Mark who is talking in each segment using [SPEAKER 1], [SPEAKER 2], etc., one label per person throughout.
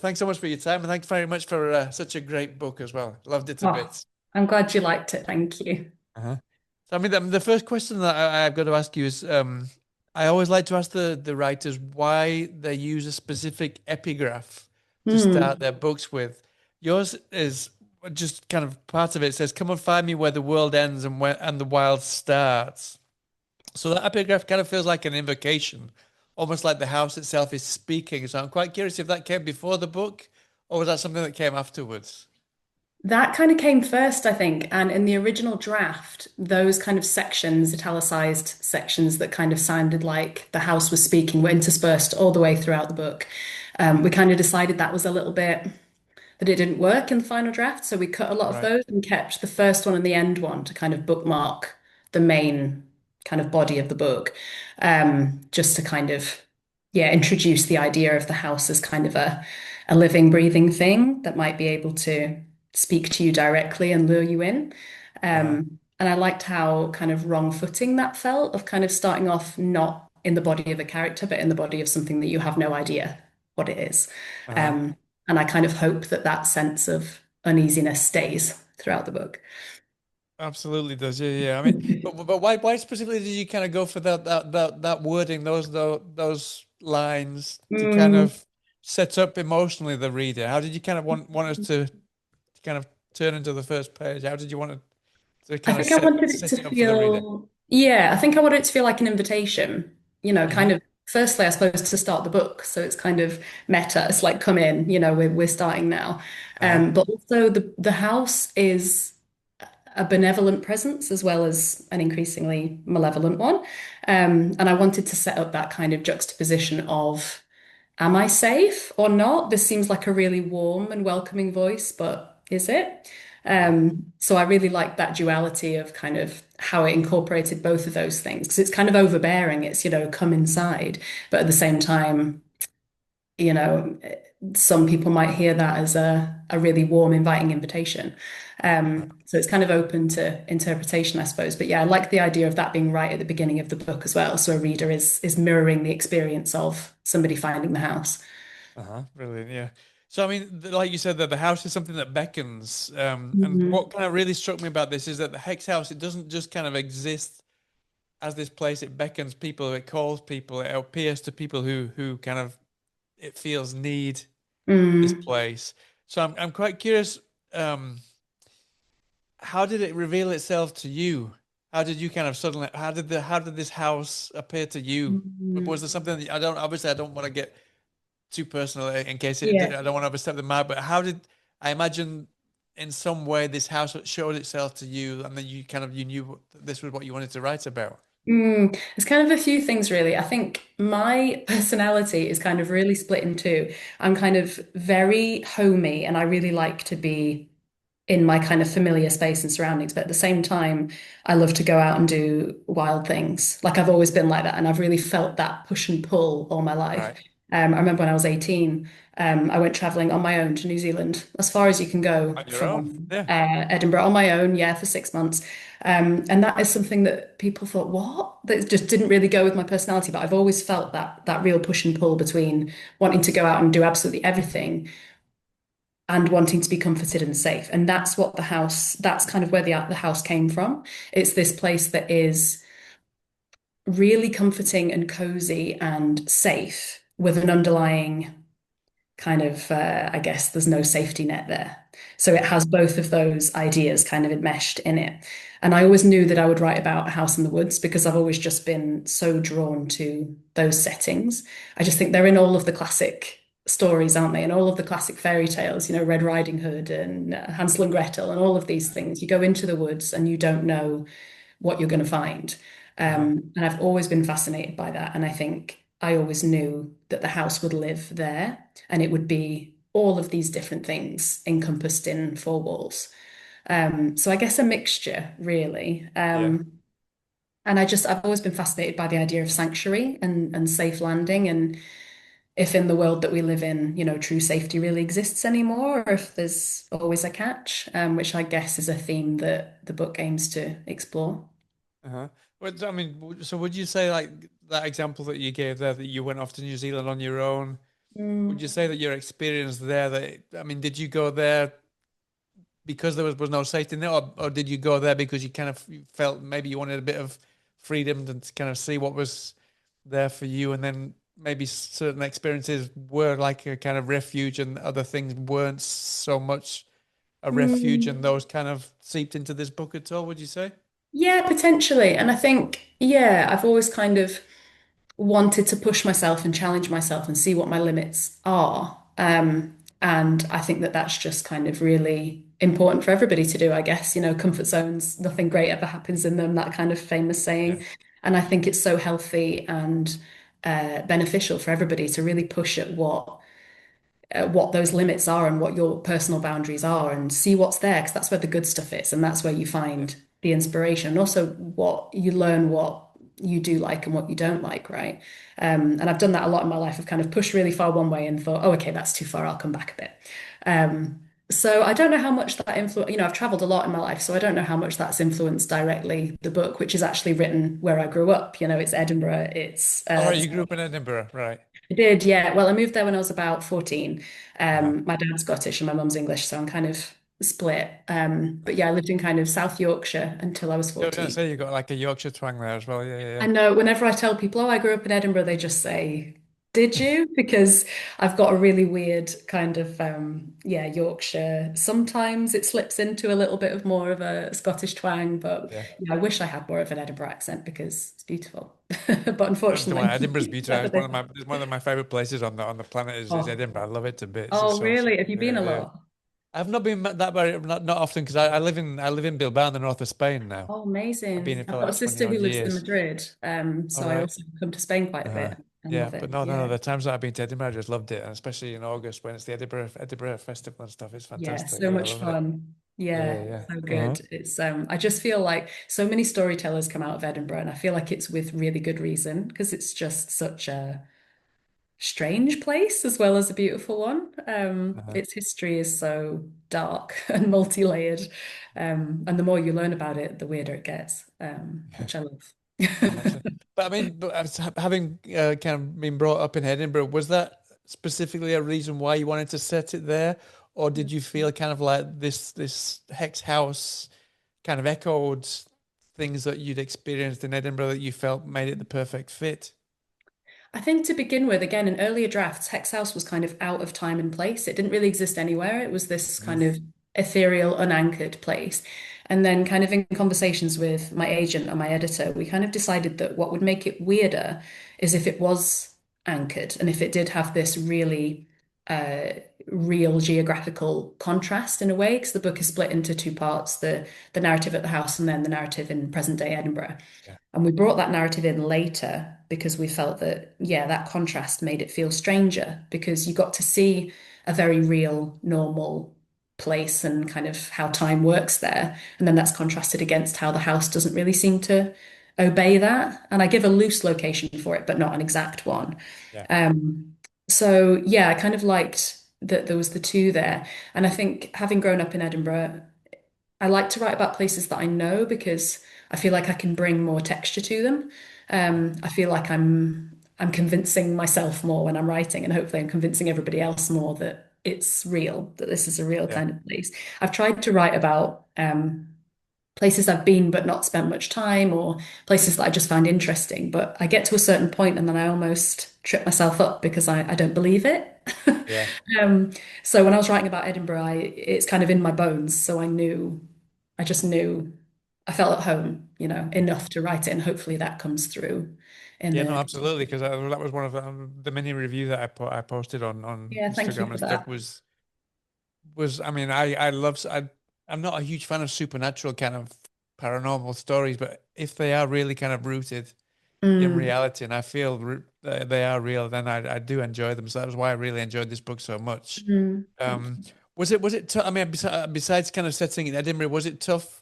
[SPEAKER 1] thanks so much for your time, and thanks very much for such a great book as well. Loved it to
[SPEAKER 2] Oh,
[SPEAKER 1] bits.
[SPEAKER 2] I'm glad you liked it. Thank you.
[SPEAKER 1] Uh-huh. So, I mean, the first question that I've got to ask you is, I always like to ask the writers why they use a specific epigraph to start
[SPEAKER 2] Hmm.
[SPEAKER 1] their books with. Yours is just kind of part of it. It says, "Come and find me where the world ends and the wild starts." So that epigraph kind of feels like an invocation, almost like the house itself is speaking. So I'm quite curious if that came before the book, or was that something that came afterwards?
[SPEAKER 2] That kind of came first, I think. And in the original draft, those kind of sections, italicized sections that kind of sounded like the house was speaking, were interspersed all the way throughout the book. We kind of decided that was a little bit that it didn't work in the final draft. So we cut a lot of
[SPEAKER 1] Right.
[SPEAKER 2] those and kept the first one and the end one to kind of bookmark the main kind of body of the book. Just to kind of, yeah, introduce the idea of the house as kind of a living, breathing thing that might be able to speak to you directly and lure you in.
[SPEAKER 1] Uh-huh.
[SPEAKER 2] And I liked how kind of wrong-footing that felt of kind of starting off not in the body of a character, but in the body of something that you have no idea what it is.
[SPEAKER 1] Uh-huh.
[SPEAKER 2] Um, and I kind of hope that that sense of uneasiness stays throughout the book.
[SPEAKER 1] Absolutely does. Yeah, yeah. I mean, but why specifically did you kind of go for that wording, those lines to kind
[SPEAKER 2] Mm,
[SPEAKER 1] of set up emotionally the reader? How did you kind of want us to kind of turn into the first page? How did you want to
[SPEAKER 2] I
[SPEAKER 1] kind of
[SPEAKER 2] think I wanted it to
[SPEAKER 1] set it up for the reader?
[SPEAKER 2] feel, yeah, I think I wanted it to feel like an invitation, kind
[SPEAKER 1] Hmm.
[SPEAKER 2] of, firstly, I suppose, to start the book. So it's kind of meta. It's like, come in, we're starting now.
[SPEAKER 1] Uh-huh.
[SPEAKER 2] But also the house is a benevolent presence as well as an increasingly malevolent one. And I wanted to set up that kind of juxtaposition of, am I safe or not? This seems like a really warm and welcoming voice, but is it?
[SPEAKER 1] Uh-huh.
[SPEAKER 2] So I really liked that duality of kind of how it incorporated both of those things because it's kind of overbearing. It's, come inside, but at the same time, you know, some people might hear that as a really warm, inviting invitation. So it's kind of open to interpretation, I suppose. But yeah, I like the idea of that being right at the beginning of the book as well. So a reader is mirroring the experience of somebody finding the house.
[SPEAKER 1] Uh-huh. Brilliant. Yeah. So, I mean, like you said, that the house is something that beckons. And
[SPEAKER 2] Mhm.
[SPEAKER 1] what kind of really struck me about this is that the Hex House, it doesn't just kind of exist as this place. It beckons people, it calls people, it appears to people who kind of it feels need this
[SPEAKER 2] Mm.
[SPEAKER 1] place. So I'm quite curious, um, how did it reveal itself to you? How did you kind of suddenly how did this house appear to you? Was
[SPEAKER 2] Mm.
[SPEAKER 1] there something that I don't obviously I don't want to get too personal in case
[SPEAKER 2] Yeah.
[SPEAKER 1] I don't want to overstep the mark, but how did I imagine in some way this house showed itself to you and then you kind of you knew this was what you wanted to write about?
[SPEAKER 2] It's kind of a few things, really. I think my personality is kind of really split in two. I'm kind of very homey and I really like to be in my kind of familiar space and surroundings. But at the same time, I love to go out and do wild things. Like I've always been like that. And I've really felt that push and pull all my life.
[SPEAKER 1] Right.
[SPEAKER 2] I remember when I was 18, I went traveling on my own to New Zealand, as far as you can go
[SPEAKER 1] On your own.
[SPEAKER 2] from
[SPEAKER 1] Yeah.
[SPEAKER 2] Edinburgh on my own, yeah, for 6 months. And that is something that people thought, what? That just didn't really go with my personality. But I've always felt that real push and pull between wanting to go out and do absolutely everything and wanting to be comforted and safe. And that's what the house, that's kind of where the house came from. It's this place that is really comforting and cozy and safe with an underlying kind of, I guess there's no safety net there. So it has both of those ideas kind of enmeshed in it. And I always knew that I would write about a house in the woods because I've always just been so drawn to those settings. I just think they're in all of the classic stories, aren't they? And all of the classic fairy tales, Red Riding Hood and Hansel and Gretel and all of these things. You go into the woods and you don't know what you're going to find.
[SPEAKER 1] Uh-huh.
[SPEAKER 2] And I've always been fascinated by that. And I think I always knew that the house would live there and it would be all of these different things encompassed in four walls. So I guess a mixture, really.
[SPEAKER 1] Yeah.
[SPEAKER 2] And I've always been fascinated by the idea of sanctuary and safe landing, and if in the world that we live in, true safety really exists anymore, or if there's always a catch, which I guess is a theme that the book aims to explore.
[SPEAKER 1] Uh-huh. But I mean, so would you say like that example that you gave there that you went off to New Zealand on your own? would you
[SPEAKER 2] Mm.
[SPEAKER 1] say that your experience there, that I mean, did you go there because there was no safety net, or did you go there because you kind of felt maybe you wanted a bit of freedom to kind of see what was there for you, and then maybe certain experiences were like a kind of refuge, and other things weren't so much a refuge, and
[SPEAKER 2] Mm.
[SPEAKER 1] those kind of seeped into this book at all, would you say?
[SPEAKER 2] Yeah, potentially. And I think, yeah, I've always kind of wanted to push myself and challenge myself and see what my limits are. And I think that that's just kind of really important for everybody to do, I guess. You know, comfort zones, nothing great ever happens in them, that kind of famous
[SPEAKER 1] Yeah,
[SPEAKER 2] saying. And I think it's so healthy and beneficial for everybody to really push at what those limits are and what your personal boundaries are and see what's there because that's where the good stuff is and that's where you
[SPEAKER 1] yeah,
[SPEAKER 2] find the inspiration and also what you learn what you do like and what you don't like, right? And I've done that a lot in my life. I've kind of pushed really far one way and thought, oh, okay, that's too far. I'll come back a bit. So I don't know how much that influence, you know, I've traveled a lot in my life, so I don't know how much that's influenced directly the book, which is actually written where I grew up. You know, it's Edinburgh, it's
[SPEAKER 1] all right, you grew up in Edinburgh, right?
[SPEAKER 2] I did, yeah. Well, I moved there when I was about 14.
[SPEAKER 1] Uh-huh.
[SPEAKER 2] My dad's Scottish and my mum's English, so I'm kind of split. But yeah, I lived in kind of South Yorkshire until I was
[SPEAKER 1] I was going to
[SPEAKER 2] 14.
[SPEAKER 1] say you got like a Yorkshire twang there as well. Yeah,
[SPEAKER 2] I
[SPEAKER 1] yeah,
[SPEAKER 2] know whenever I tell people, oh, I grew up in Edinburgh, they just say, did you? Because I've got a really weird kind of, yeah, Yorkshire. Sometimes it slips into a little bit of more of a Scottish twang, but
[SPEAKER 1] yeah.
[SPEAKER 2] yeah, I wish I had more of an Edinburgh accent because it's beautiful. But
[SPEAKER 1] Don't worry,
[SPEAKER 2] unfortunately,
[SPEAKER 1] Edinburgh's beautiful.
[SPEAKER 2] never
[SPEAKER 1] It's one
[SPEAKER 2] did.
[SPEAKER 1] of my favorite places on the planet is
[SPEAKER 2] Oh,
[SPEAKER 1] Edinburgh. I love it to bits. It's
[SPEAKER 2] oh,
[SPEAKER 1] so
[SPEAKER 2] really? Have you been a
[SPEAKER 1] yeah.
[SPEAKER 2] lot?
[SPEAKER 1] I've not been that very not often because I live in Bilbao in the north of Spain now.
[SPEAKER 2] Oh,
[SPEAKER 1] I've been
[SPEAKER 2] amazing.
[SPEAKER 1] here for
[SPEAKER 2] I've got a
[SPEAKER 1] like 20
[SPEAKER 2] sister who
[SPEAKER 1] odd
[SPEAKER 2] lives in
[SPEAKER 1] years.
[SPEAKER 2] Madrid.
[SPEAKER 1] All
[SPEAKER 2] So I
[SPEAKER 1] right.
[SPEAKER 2] also come to Spain quite a
[SPEAKER 1] Uh,
[SPEAKER 2] bit and
[SPEAKER 1] yeah,
[SPEAKER 2] love it.
[SPEAKER 1] but no.
[SPEAKER 2] Yeah.
[SPEAKER 1] The times that I've been to Edinburgh, I just loved it, and especially in August when it's the Edinburgh Festival and stuff. It's
[SPEAKER 2] Yeah,
[SPEAKER 1] fantastic.
[SPEAKER 2] so
[SPEAKER 1] Yeah, I
[SPEAKER 2] much
[SPEAKER 1] love it.
[SPEAKER 2] fun.
[SPEAKER 1] Yeah,
[SPEAKER 2] Yeah,
[SPEAKER 1] yeah.
[SPEAKER 2] so
[SPEAKER 1] Uh-huh.
[SPEAKER 2] good. It's I just feel like so many storytellers come out of Edinburgh and I feel like it's with really good reason because it's just such a strange place as well as a beautiful one.
[SPEAKER 1] Uh-huh.
[SPEAKER 2] Its history is so dark and multi-layered. And the more you learn about it, the weirder it gets, which I love.
[SPEAKER 1] Oh, excellent. But I mean, having kind of been brought up in Edinburgh, was that specifically a reason why you wanted to set it there, or did you feel kind of like this Hex House kind of echoed things that you'd experienced in Edinburgh that you felt made it the perfect fit?
[SPEAKER 2] I think to begin with, again, in earlier drafts, Hex House was kind of out of time and place. It didn't really exist anywhere. It was this kind
[SPEAKER 1] Mhm.
[SPEAKER 2] of ethereal, unanchored place. And then, kind of in conversations with my agent and my editor, we kind of decided that what would make it weirder is if it was anchored and if it did have this really uh, real geographical contrast in a way, because the book is split into two parts, the narrative at the house and then the narrative in present day Edinburgh.
[SPEAKER 1] Yeah,
[SPEAKER 2] And we brought that narrative in later because we felt that, yeah, that contrast made it feel stranger because you got to see a very real, normal place and kind of how time works there. And then that's contrasted against how the house doesn't really seem to obey that. And I give a loose location for it, but not an exact one.
[SPEAKER 1] yeah,
[SPEAKER 2] Um, so yeah, I kind of liked that there was the two there. And I think having grown up in Edinburgh, I like to write about places that I know because I feel like I can bring more texture to them.
[SPEAKER 1] yeah,
[SPEAKER 2] I feel like I'm convincing myself more when I'm writing, and hopefully I'm convincing everybody else more that it's real, that this is a real
[SPEAKER 1] yeah,
[SPEAKER 2] kind of place. I've tried to write about places I've been but not spent much time, or places that I just found interesting. But I get to a certain point and then I almost trip myself up because I don't believe it.
[SPEAKER 1] yeah,
[SPEAKER 2] Um, so when I was writing about Edinburgh, it's kind of in my bones. So I just knew I felt at home, you know,
[SPEAKER 1] yeah.
[SPEAKER 2] enough to write it, and hopefully that comes through in
[SPEAKER 1] Yeah, no,
[SPEAKER 2] the.
[SPEAKER 1] absolutely. Because that was one of the many review that I posted on
[SPEAKER 2] Yeah, thank you
[SPEAKER 1] Instagram
[SPEAKER 2] for
[SPEAKER 1] and stuff
[SPEAKER 2] that.
[SPEAKER 1] I mean I love I'm not a huge fan of supernatural kind of paranormal stories, but if they are really kind of rooted in
[SPEAKER 2] Mm,
[SPEAKER 1] reality, and I feel they are real, then I do enjoy them. So that was why I really enjoyed this book so much.
[SPEAKER 2] thank
[SPEAKER 1] Um,
[SPEAKER 2] you.
[SPEAKER 1] was it I mean, besides kind of setting in Edinburgh, was it tough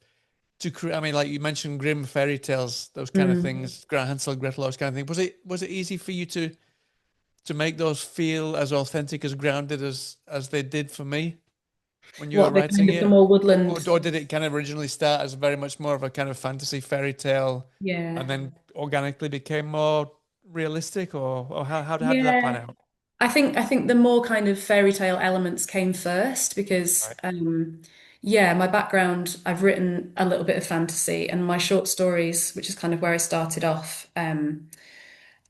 [SPEAKER 1] to create? I mean, like you mentioned, grim fairy tales, those kind of
[SPEAKER 2] Mm.
[SPEAKER 1] things, Hansel, Gretel, those kind of things. Was it easy for you to make those feel as authentic, as grounded as they did for me when you were
[SPEAKER 2] What the kind
[SPEAKER 1] writing
[SPEAKER 2] of the
[SPEAKER 1] it?
[SPEAKER 2] more woodland?
[SPEAKER 1] Or did it kind of originally start as very much more of a kind of fantasy fairy tale
[SPEAKER 2] Yeah.
[SPEAKER 1] and then organically became more realistic? Or how did that pan
[SPEAKER 2] Yeah.
[SPEAKER 1] out?
[SPEAKER 2] I think the more kind of fairy tale elements came first because
[SPEAKER 1] Right.
[SPEAKER 2] yeah, my background, I've written a little bit of fantasy and my short stories, which is kind of where I started off,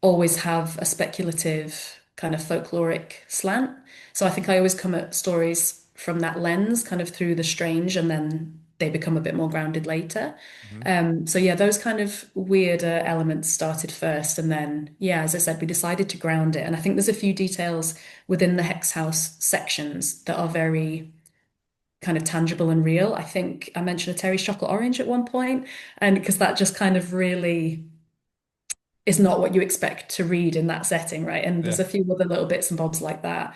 [SPEAKER 2] always have a speculative kind of folkloric slant. So I think I always come at stories from that lens, kind of through the strange, and then they become a bit more grounded later.
[SPEAKER 1] Hmm.
[SPEAKER 2] So yeah, those kind of weirder elements started first, and then yeah, as I said, we decided to ground it. And I think there's a few details within the Hex House sections that are very kind of tangible and real. I think I mentioned a Terry's chocolate orange at one point, and because that just kind of really is not what you expect to read in that setting, right? And there's
[SPEAKER 1] Yeah.
[SPEAKER 2] a few other little bits and bobs like that.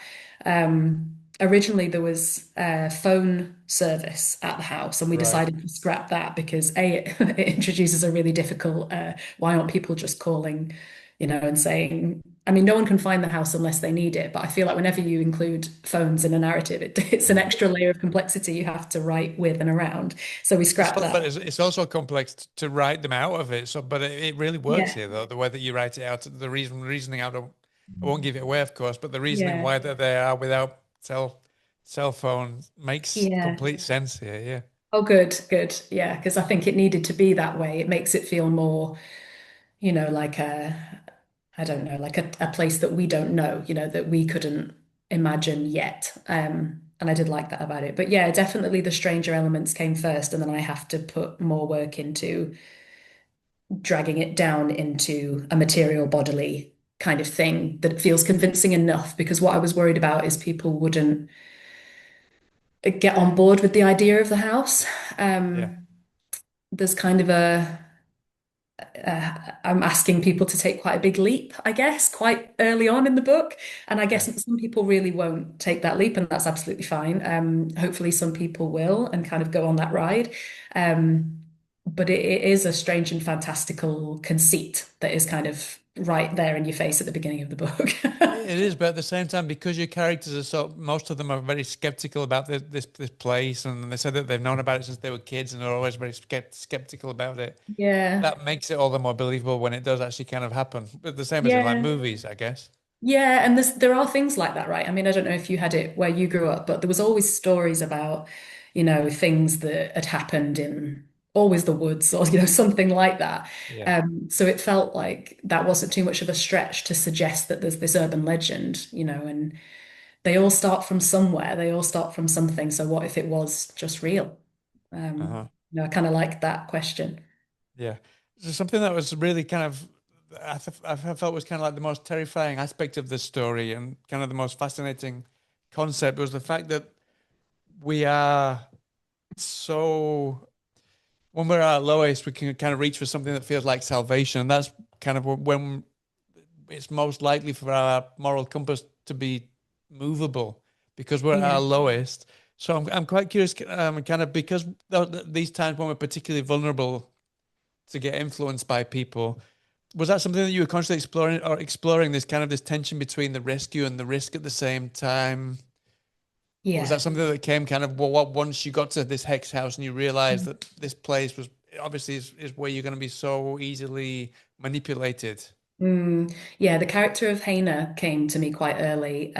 [SPEAKER 2] Originally, there was a phone service at the house, and we
[SPEAKER 1] Right.
[SPEAKER 2] decided to scrap that because A, it introduces a really difficult, why aren't people just calling, and saying, I mean, no one can find the house unless they need it. But I feel like whenever you include phones in a narrative, it's an
[SPEAKER 1] Mhm.
[SPEAKER 2] extra layer of complexity you have to write with and around. So we scrapped that.
[SPEAKER 1] But it's also complex to write them out of it. So, but it really works
[SPEAKER 2] Yeah.
[SPEAKER 1] here, though, the way that you write it out, reasoning out. I won't give it away, of course, but the reasoning
[SPEAKER 2] Yeah.
[SPEAKER 1] why that they are without cell phone makes
[SPEAKER 2] Yeah.
[SPEAKER 1] complete sense here. Yeah.
[SPEAKER 2] Oh, good, good. Yeah, because I think it needed to be that way. It makes it feel more, like I don't know, like a place that we don't know, that we couldn't imagine yet. And I did like that about it. But yeah, definitely the stranger elements came first, and then I have to put more work into dragging it down into a material bodily kind of thing that feels convincing enough. Because what I was worried about is people wouldn't get on board with the idea of the house.
[SPEAKER 1] Yeah.
[SPEAKER 2] There's kind of I'm asking people to take quite a big leap, I guess, quite early on in the book. And I guess
[SPEAKER 1] Yeah.
[SPEAKER 2] some people really won't take that leap, and that's absolutely fine. Hopefully, some people will and kind of go on that ride. Um, but it is a strange and fantastical conceit that is kind of right there in your face at the beginning of the book.
[SPEAKER 1] It is, but at the same time, because your characters are most of them are very skeptical about this place, and they said that they've known about it since they were kids, and they're always very skeptical about it.
[SPEAKER 2] Yeah.
[SPEAKER 1] That makes it all the more believable when it does actually kind of happen. But the same as in like
[SPEAKER 2] Yeah.
[SPEAKER 1] movies, I guess.
[SPEAKER 2] Yeah, and there are things like that, right? I mean, I don't know if you had it where you grew up, but there was always stories about, things that had happened in always the woods or, something like that.
[SPEAKER 1] Yeah.
[SPEAKER 2] So it felt like that wasn't too much of a stretch to suggest that there's this urban legend, and they all start from somewhere, they all start from something. So what if it was just real?
[SPEAKER 1] Uh-huh.
[SPEAKER 2] I kind of like that question.
[SPEAKER 1] Yeah. So something that was really kind of I felt was kind of like the most terrifying aspect of this story and kind of the most fascinating concept was the fact that we are so when we're at our lowest, we can kind of reach for something that feels like salvation. And that's kind of when it's most likely for our moral compass to be movable because we're at
[SPEAKER 2] Yeah.
[SPEAKER 1] our lowest. So I'm quite curious, kind of because these times when we're particularly vulnerable to get influenced by people, was that something that you were constantly exploring this kind of this tension between the rescue and the risk at the same time? Or was
[SPEAKER 2] Yeah.
[SPEAKER 1] that something that came kind of well, once you got to this Hex house and you realized that this place was obviously is where you're going to be so easily manipulated?
[SPEAKER 2] Yeah, the character of Haina came to me quite early,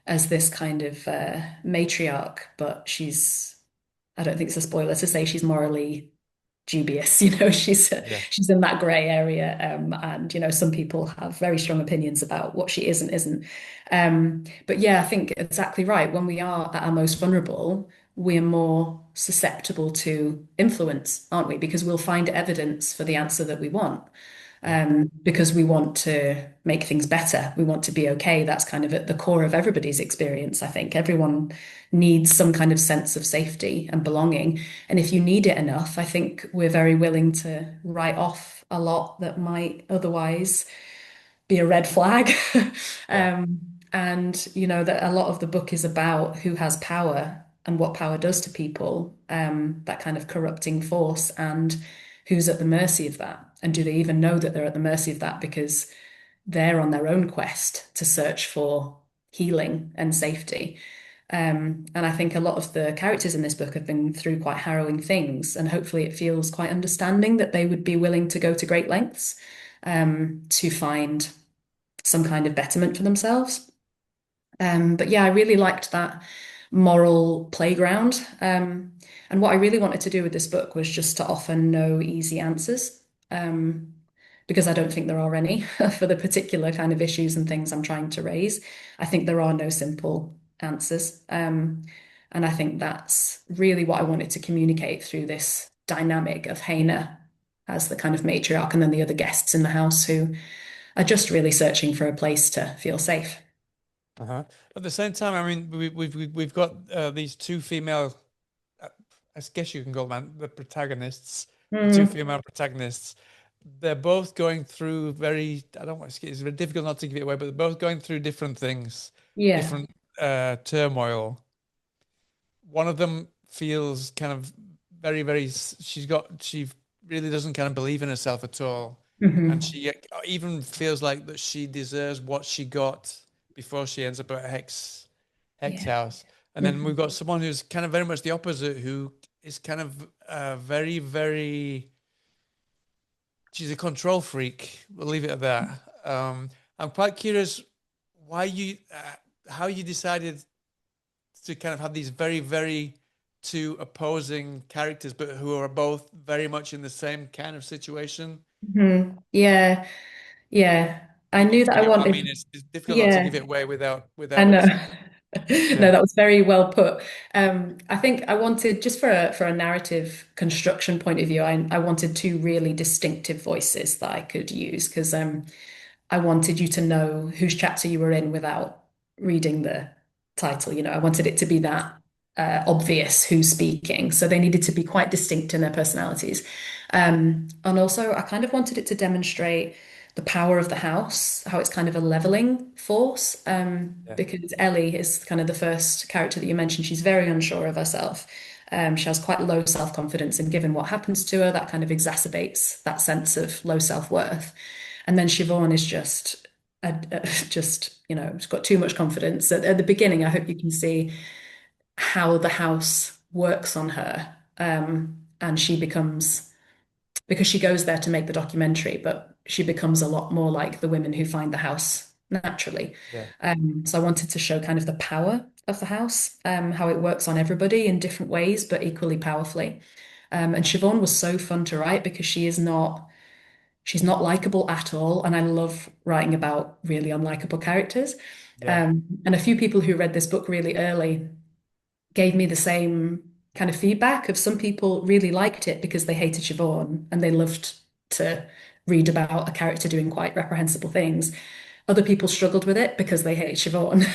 [SPEAKER 2] as this kind of matriarch, but I don't think it's a spoiler to say she's morally dubious.
[SPEAKER 1] Yeah.
[SPEAKER 2] She's in that grey area, and some people have very strong opinions about what she is and isn't. But yeah, I think exactly right. When we are at our most vulnerable, we're more susceptible to influence, aren't we? Because we'll find evidence for the answer that we want.
[SPEAKER 1] Yeah.
[SPEAKER 2] Because we want to make things better. We want to be okay. That's kind of at the core of everybody's experience. I think everyone needs some kind of sense of safety and belonging. And if you need it enough, I think we're very willing to write off a lot that might otherwise be a red flag.
[SPEAKER 1] Yeah.
[SPEAKER 2] um, and that a lot of the book is about who has power and what power does to people, that kind of corrupting force, and who's at the mercy of that. And do they even know that they're at the mercy of that because they're on their own quest to search for healing and safety? And I think a lot of the characters in this book have been through quite harrowing things, and hopefully it feels quite understanding that they would be willing to go to great lengths to find some kind of betterment for themselves. But yeah, I really liked that moral playground. And what I really wanted to do with this book was just to offer no easy answers, um, because I don't think there are any for the particular kind of issues and things I'm trying to raise. I think there are no simple answers. And I think that's really what I wanted to communicate through this dynamic of Hannah as the kind of matriarch and then the other guests in the house who are just really searching for a place to feel safe.
[SPEAKER 1] Uh-huh. At the same time, I mean, we've got these two female, uh, I guess you can call them the protagonists, the two
[SPEAKER 2] Mm,
[SPEAKER 1] female protagonists. They're both going through very, I don't want to, it's very difficult not to give it away, but they're both going through different things,
[SPEAKER 2] yeah.
[SPEAKER 1] different turmoil. One of them feels kind of very, she really doesn't kind of believe in herself at all. And
[SPEAKER 2] Hmm.
[SPEAKER 1] she even feels like that she deserves what she got before she ends up at Hex
[SPEAKER 2] Yeah.
[SPEAKER 1] House. And then we've
[SPEAKER 2] Mhm.
[SPEAKER 1] got someone who's kind of very much the opposite, who is kind of very, she's a control freak. We'll leave it at that. I'm quite curious why how you decided to kind of have these very two opposing characters, but who are both very much in the same kind of situation.
[SPEAKER 2] Yeah. Yeah. I
[SPEAKER 1] If you
[SPEAKER 2] knew
[SPEAKER 1] can
[SPEAKER 2] that I
[SPEAKER 1] give it, I mean,
[SPEAKER 2] wanted,
[SPEAKER 1] it's difficult not to give
[SPEAKER 2] yeah,
[SPEAKER 1] it away
[SPEAKER 2] I
[SPEAKER 1] without
[SPEAKER 2] know.
[SPEAKER 1] sort of,
[SPEAKER 2] No,
[SPEAKER 1] yeah,
[SPEAKER 2] that was very well put. I think I wanted, just for a narrative construction point of view, I wanted two really distinctive voices that I could use because I wanted you to know whose chapter you were in without reading the title. You know, I wanted it to be that obvious who's speaking. So they needed to be quite distinct in their personalities. And also, I kind of wanted it to demonstrate the power of the house, how it's kind of a leveling force.
[SPEAKER 1] yeah,
[SPEAKER 2] Because Elly is kind of the first character that you mentioned. She's very unsure of herself. She has quite low self-confidence, and given what happens to her, that kind of exacerbates that sense of low self-worth. And then Siobhan is just, she's got too much confidence. At the beginning, I hope you can see how the house works on her. And she becomes, because she goes there to make the documentary, but she becomes a lot more like the women who find the house naturally.
[SPEAKER 1] yeah,
[SPEAKER 2] So I wanted to show kind of the power of the house, how it works on everybody in different ways, but equally powerfully. And Siobhan was so fun to write because she's not likable at all. And I love writing about really unlikable characters.
[SPEAKER 1] yeah,
[SPEAKER 2] And a few people who read this book really early gave me the same kind of feedback of some people really liked it because they hated Siobhan and they loved to read about a character doing quite reprehensible things. Other people struggled with it because they hate Siobhan.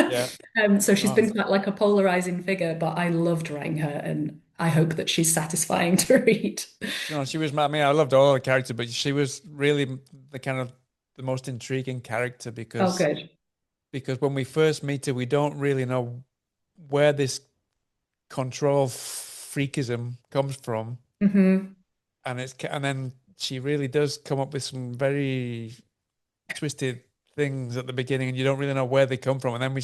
[SPEAKER 1] yeah.
[SPEAKER 2] So she's
[SPEAKER 1] No,
[SPEAKER 2] been quite like a polarizing figure, but I loved writing her and I hope that she's satisfying to read.
[SPEAKER 1] no, she was. I mean, I loved all the characters, but she was really the kind of the most intriguing character
[SPEAKER 2] Oh,
[SPEAKER 1] because
[SPEAKER 2] good.
[SPEAKER 1] when we first meet her, we don't really know where this control freakism comes from,
[SPEAKER 2] Hmm.
[SPEAKER 1] and then she really does come up with some very twisted things at the beginning, and you don't really know where they come from, and then we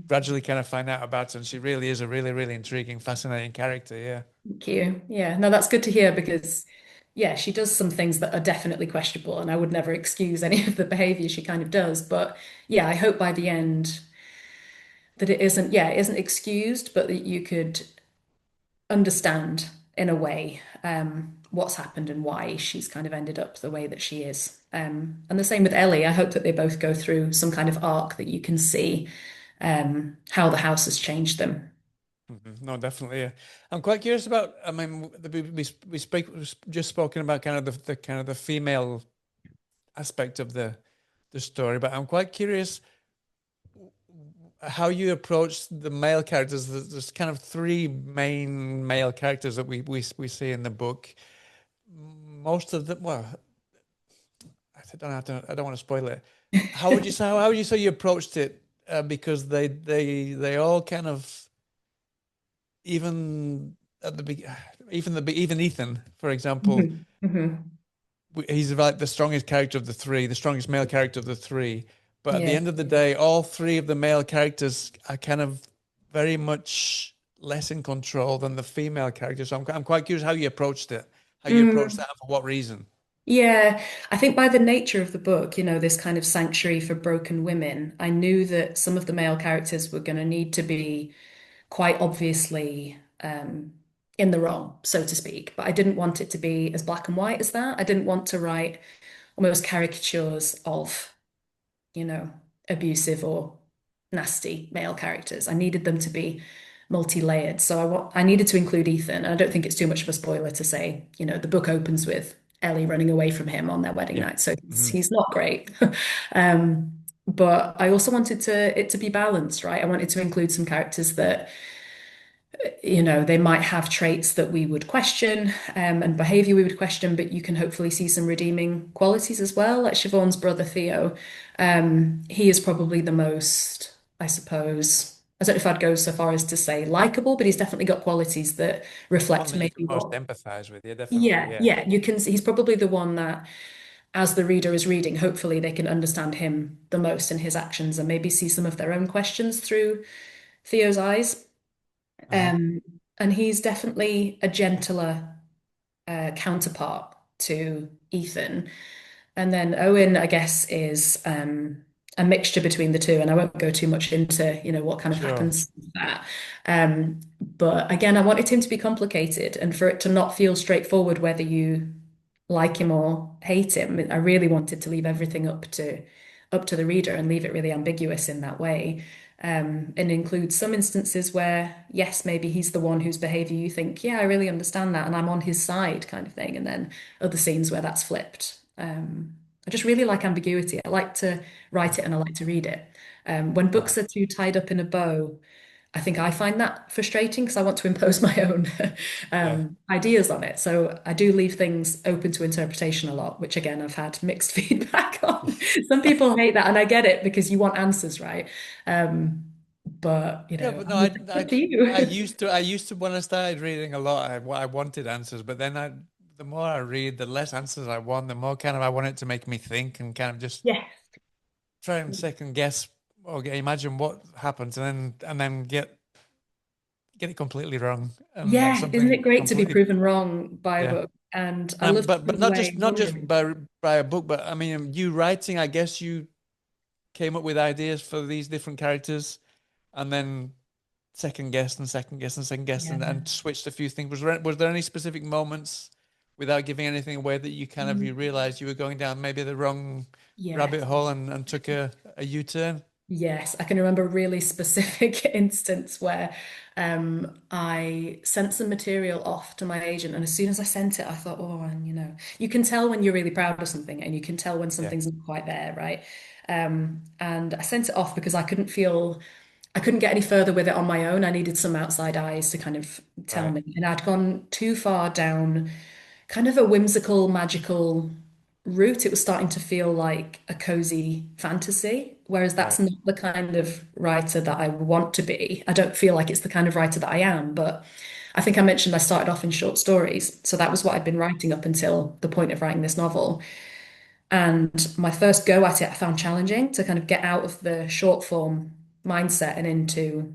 [SPEAKER 1] gradually kind of find out about her, and she really is a really intriguing, fascinating character. Yeah.
[SPEAKER 2] Thank you. Yeah, no, that's good to hear because, yeah, she does some things that are definitely questionable, and I would never excuse any of the behavior she kind of does. But yeah, I hope by the end that it isn't excused, but that you could understand in a way what's happened and why she's kind of ended up the way that she is. And the same with Elly. I hope that they both go through some kind of arc that you can see how the house has changed them.
[SPEAKER 1] No, definitely. Yeah. I'm quite curious about. I mean, we speak we've just spoken about kind of the kind of the female aspect of the story, but I'm quite curious how you approach the male characters. There's kind of three main male characters that we see in the book. Most of them, well, I don't want to spoil it. How would you say you approached it? Because they all kind of even at the big even Ethan, for example,
[SPEAKER 2] Mhm. Mhm.
[SPEAKER 1] he's like the strongest character of the three, the strongest male character of the three. But at the
[SPEAKER 2] Yeah.
[SPEAKER 1] end of the day, all three of the male characters are kind of very much less in control than the female characters. So I'm quite curious how you approached it, how you approached
[SPEAKER 2] Mm.
[SPEAKER 1] that, and for what reason.
[SPEAKER 2] Yeah, I think by the nature of the book, this kind of sanctuary for broken women, I knew that some of the male characters were going to need to be quite obviously in the wrong, so to speak. But I didn't want it to be as black and white as that. I didn't want to write almost caricatures of, you know, abusive or nasty male characters. I needed them to be multi-layered. So I needed to include Ethan. And I don't think it's too much of a spoiler to say, the book opens with Elly running away from him on their wedding
[SPEAKER 1] Yeah.
[SPEAKER 2] night. So he's,
[SPEAKER 1] Hmm.
[SPEAKER 2] he's not great. um, but I also wanted it to be balanced, right? I wanted to include some characters that they might have traits that we would question and behavior we would question, but you can hopefully see some redeeming qualities as well. Like Siobhan's brother Theo, he is probably the most, I suppose, I don't know if I'd go so far as to say likable, but he's definitely got qualities that
[SPEAKER 1] One
[SPEAKER 2] reflect
[SPEAKER 1] that you
[SPEAKER 2] maybe
[SPEAKER 1] can most
[SPEAKER 2] what.
[SPEAKER 1] empathize with. Yeah, definitely.
[SPEAKER 2] Yeah,
[SPEAKER 1] Yeah.
[SPEAKER 2] yeah, you can see he's probably the one that, as the reader is reading, hopefully they can understand him the most and his actions and maybe see some of their own questions through Theo's eyes.
[SPEAKER 1] Uh-huh.
[SPEAKER 2] Um, and he's definitely a gentler counterpart to Ethan. And then Owen, I guess, is a mixture between the two. And I won't go too much into, what kind of
[SPEAKER 1] Sure.
[SPEAKER 2] happens with that. But again, I wanted him to be complicated and for it to not feel straightforward whether you like him or hate him. I really wanted to leave everything up to the reader and leave it really ambiguous in that way. And include some instances where, yes, maybe he's the one whose behavior you think, yeah, I really understand that, and I'm on his side, kind of thing. And then other scenes where that's flipped. I just really like ambiguity. I like to write it and I like to read it. When books
[SPEAKER 1] Right.
[SPEAKER 2] are too tied up in a bow, I think I find that frustrating because I want to impose my own
[SPEAKER 1] Yeah.
[SPEAKER 2] ideas on it. So I do leave things open to interpretation a lot, which again, I've had mixed feedback on. Some people hate that, and I get it because you want answers, right? Um, but
[SPEAKER 1] Yeah, but no,
[SPEAKER 2] I'm it's up to you.
[SPEAKER 1] I used to when I started reading a lot, I wanted answers, but then the more I read, the less answers I want, the more kind of I want it to make me think and kind of just
[SPEAKER 2] Yeah.
[SPEAKER 1] try and second guess or imagine what happens, and then get it completely wrong and have
[SPEAKER 2] Yeah, isn't
[SPEAKER 1] something
[SPEAKER 2] it great to be
[SPEAKER 1] completely.
[SPEAKER 2] proven wrong by a
[SPEAKER 1] Yeah.
[SPEAKER 2] book? And I love
[SPEAKER 1] But
[SPEAKER 2] the
[SPEAKER 1] not
[SPEAKER 2] way
[SPEAKER 1] just
[SPEAKER 2] Julia reads.
[SPEAKER 1] by a book, but I mean you writing. I guess you came up with ideas for these different characters, and then second guessed and second guessed and second guessed
[SPEAKER 2] Yeah.
[SPEAKER 1] and switched a few things. Was there any specific moments without giving anything away that you realized you were going down maybe the wrong
[SPEAKER 2] Yeah.
[SPEAKER 1] rabbit hole and took a U-turn?
[SPEAKER 2] Yes, I can remember a really specific instance where I sent some material off to my agent, and as soon as I sent it, I thought, oh, and you can tell when you're really proud of something, and you can tell when
[SPEAKER 1] Yeah.
[SPEAKER 2] something's not quite there, right? And I sent it off because I couldn't get any further with it on my own. I needed some outside eyes to kind of tell
[SPEAKER 1] Right.
[SPEAKER 2] me, and I'd gone too far down kind of a whimsical, magical route. It was starting to feel like a cozy fantasy, whereas
[SPEAKER 1] Right.
[SPEAKER 2] that's not the kind of writer that I want to be. I don't feel like it's the kind of writer that I am, but I think I mentioned I started off in short stories. So that was what I'd been writing up until the point of writing this novel. And my first go at it, I found challenging to kind of get out of the short form mindset and into,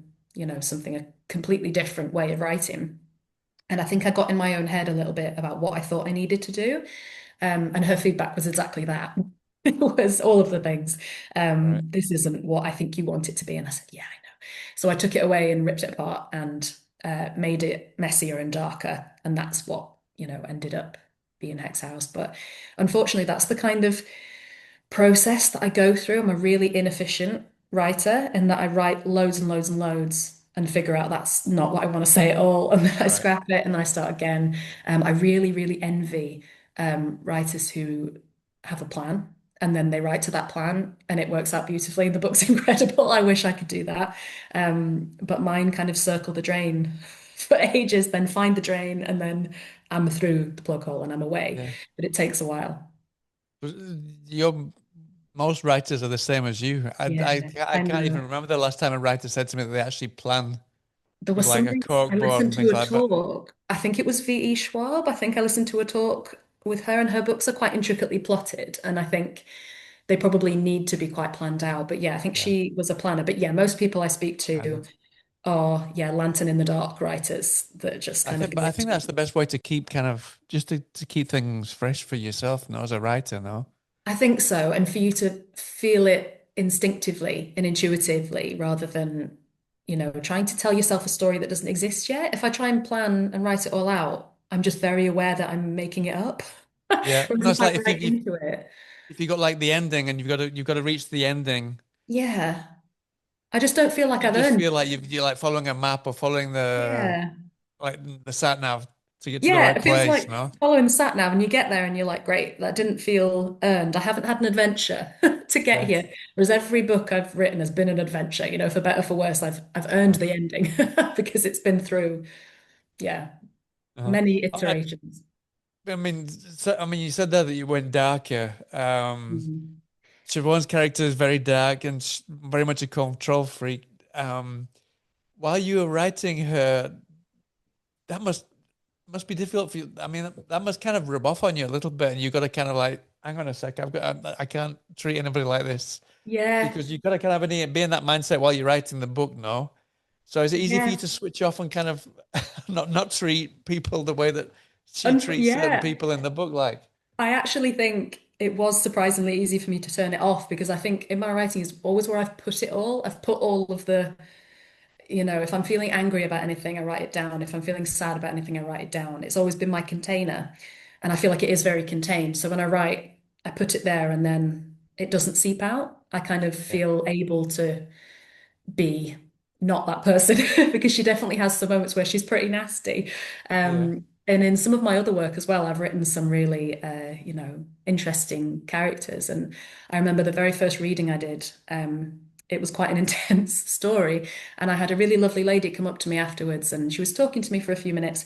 [SPEAKER 2] something a completely different way of writing. And I think I got in my own head a little bit about what I thought I needed to do. And her feedback was exactly that. It was all of the things.
[SPEAKER 1] Right.
[SPEAKER 2] This isn't what I think you want it to be. And I said, yeah, I know. So I took it away and ripped it apart and made it messier and darker. And that's what, ended up being Hex House. But unfortunately, that's the kind of process that I go through. I'm a really inefficient writer in that I write loads and loads and loads and figure out that's not what I want to say at all. And then I
[SPEAKER 1] Right.
[SPEAKER 2] scrap it and then I start again. I really, really envy writers who have a plan and then they write to that plan and it works out beautifully. The book's incredible. I wish I could do that. But mine kind of circle the drain for ages, then find the drain, and then I'm through the plug hole and I'm away.
[SPEAKER 1] Yeah.
[SPEAKER 2] But it takes a while.
[SPEAKER 1] Your most writers are the same as you.
[SPEAKER 2] Yeah,
[SPEAKER 1] I
[SPEAKER 2] I
[SPEAKER 1] can't even
[SPEAKER 2] know.
[SPEAKER 1] remember the last time a writer said to me that they actually plan
[SPEAKER 2] There
[SPEAKER 1] with
[SPEAKER 2] was
[SPEAKER 1] like a
[SPEAKER 2] something I
[SPEAKER 1] cork board
[SPEAKER 2] listened
[SPEAKER 1] and
[SPEAKER 2] to
[SPEAKER 1] things
[SPEAKER 2] a
[SPEAKER 1] like that.
[SPEAKER 2] talk. I think it was V.E. Schwab. I think I listened to a talk with her, and her books are quite intricately plotted. And I think they probably need to be quite planned out. But yeah, I think
[SPEAKER 1] Yeah,
[SPEAKER 2] she was a planner. But yeah, most people I speak to,
[SPEAKER 1] brilliant.
[SPEAKER 2] are, yeah, lantern in the dark writers that just kind of
[SPEAKER 1] But
[SPEAKER 2] go
[SPEAKER 1] I think
[SPEAKER 2] into
[SPEAKER 1] that's
[SPEAKER 2] it.
[SPEAKER 1] the best way to keep kind of just to keep things fresh for yourself, no, as a writer, no.
[SPEAKER 2] I think so. And for you to feel it instinctively and intuitively rather than, trying to tell yourself a story that doesn't exist yet. If I try and plan and write it all out, I'm just very aware that I'm making it up.
[SPEAKER 1] Yeah,
[SPEAKER 2] Whereas
[SPEAKER 1] no,
[SPEAKER 2] if
[SPEAKER 1] it's
[SPEAKER 2] I
[SPEAKER 1] like
[SPEAKER 2] write into it,
[SPEAKER 1] if you got like the ending and you've got to reach the ending,
[SPEAKER 2] yeah, I just don't feel like
[SPEAKER 1] you
[SPEAKER 2] I've
[SPEAKER 1] just
[SPEAKER 2] earned
[SPEAKER 1] feel like
[SPEAKER 2] it.
[SPEAKER 1] you're like following a map or following the
[SPEAKER 2] Yeah.
[SPEAKER 1] like the sat nav to get to the
[SPEAKER 2] Yeah,
[SPEAKER 1] right
[SPEAKER 2] it feels
[SPEAKER 1] place,
[SPEAKER 2] like
[SPEAKER 1] no?
[SPEAKER 2] following the sat nav and you get there and you're like, great, that didn't feel earned. I haven't had an adventure to get
[SPEAKER 1] Yeah.
[SPEAKER 2] here. Whereas every book I've written has been an adventure, for better for worse. I've earned
[SPEAKER 1] Uh-huh.
[SPEAKER 2] the ending because it's been through, yeah,
[SPEAKER 1] Uh-huh.
[SPEAKER 2] many
[SPEAKER 1] I,
[SPEAKER 2] iterations.
[SPEAKER 1] I mean, you said there that you went darker.
[SPEAKER 2] Mhm.
[SPEAKER 1] Siobhan's character is very dark and very much a control freak. While you were writing her, that must be difficult for you. I mean, that must kind of rub off on you a little bit, and you got to kind of like, hang on a sec, I can't treat anybody like this
[SPEAKER 2] Yeah,
[SPEAKER 1] because you got to kind of be in that mindset while you're writing the book, no? So is it easy for you
[SPEAKER 2] yeah,
[SPEAKER 1] to switch off and kind of not treat people the way that she treats certain
[SPEAKER 2] yeah.
[SPEAKER 1] people in the book, like?
[SPEAKER 2] I actually think it was surprisingly easy for me to turn it off because I think in my writing is always where I've put it all. I've put all of the if I'm feeling angry about anything, I write it down. If I'm feeling sad about anything, I write it down. It's always been my container. And I feel like it is very contained. So when I write, I put it there and then it doesn't seep out. I kind of
[SPEAKER 1] Yeah,
[SPEAKER 2] feel able to be not that person because she definitely has some moments where she's pretty nasty.
[SPEAKER 1] yeah,
[SPEAKER 2] And in some of my other work as well, I've written some really, interesting characters. And I remember the very first reading I did, it was quite an intense story. And I had a really lovely lady come up to me afterwards and she was talking to me for a few minutes.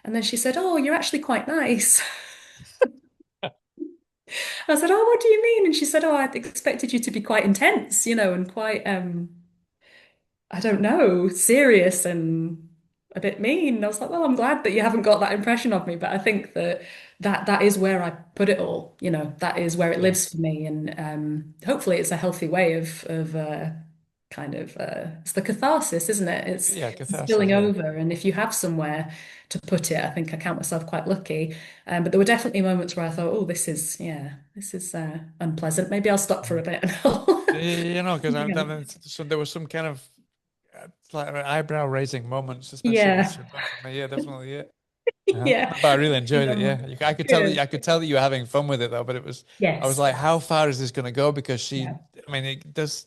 [SPEAKER 2] And then she said, "Oh, you're actually quite nice." I said, "Oh, what do you mean?" And she said, "Oh, I expected you to be quite intense, and quite, I don't know, serious and a bit mean." I was like, "Well, I'm glad that you haven't got that impression of me, but I think that is where I put it all. That is where it
[SPEAKER 1] yeah,
[SPEAKER 2] lives for me, and hopefully it's a healthy way of kind of it's the catharsis, isn't it? It's
[SPEAKER 1] yeah,
[SPEAKER 2] spilling
[SPEAKER 1] catharsis, yeah,
[SPEAKER 2] over, and if you have somewhere to put it, I think I count myself quite lucky. But there were definitely moments where I thought, "Oh, this is unpleasant. Maybe I'll stop for a bit and I'll
[SPEAKER 1] yeah, you know, because
[SPEAKER 2] something else."
[SPEAKER 1] so there was some kind of like eyebrow raising moments, especially with
[SPEAKER 2] Yeah,
[SPEAKER 1] Siobhan for me. Yeah, definitely, yeah.
[SPEAKER 2] yeah.
[SPEAKER 1] No, but I really enjoyed it.
[SPEAKER 2] Um,
[SPEAKER 1] Yeah, I could tell that
[SPEAKER 2] Good.
[SPEAKER 1] I could tell that you were having fun with it though. But I was
[SPEAKER 2] Yes.
[SPEAKER 1] like, how far is this going to go? Because
[SPEAKER 2] Yeah,
[SPEAKER 1] I mean, it does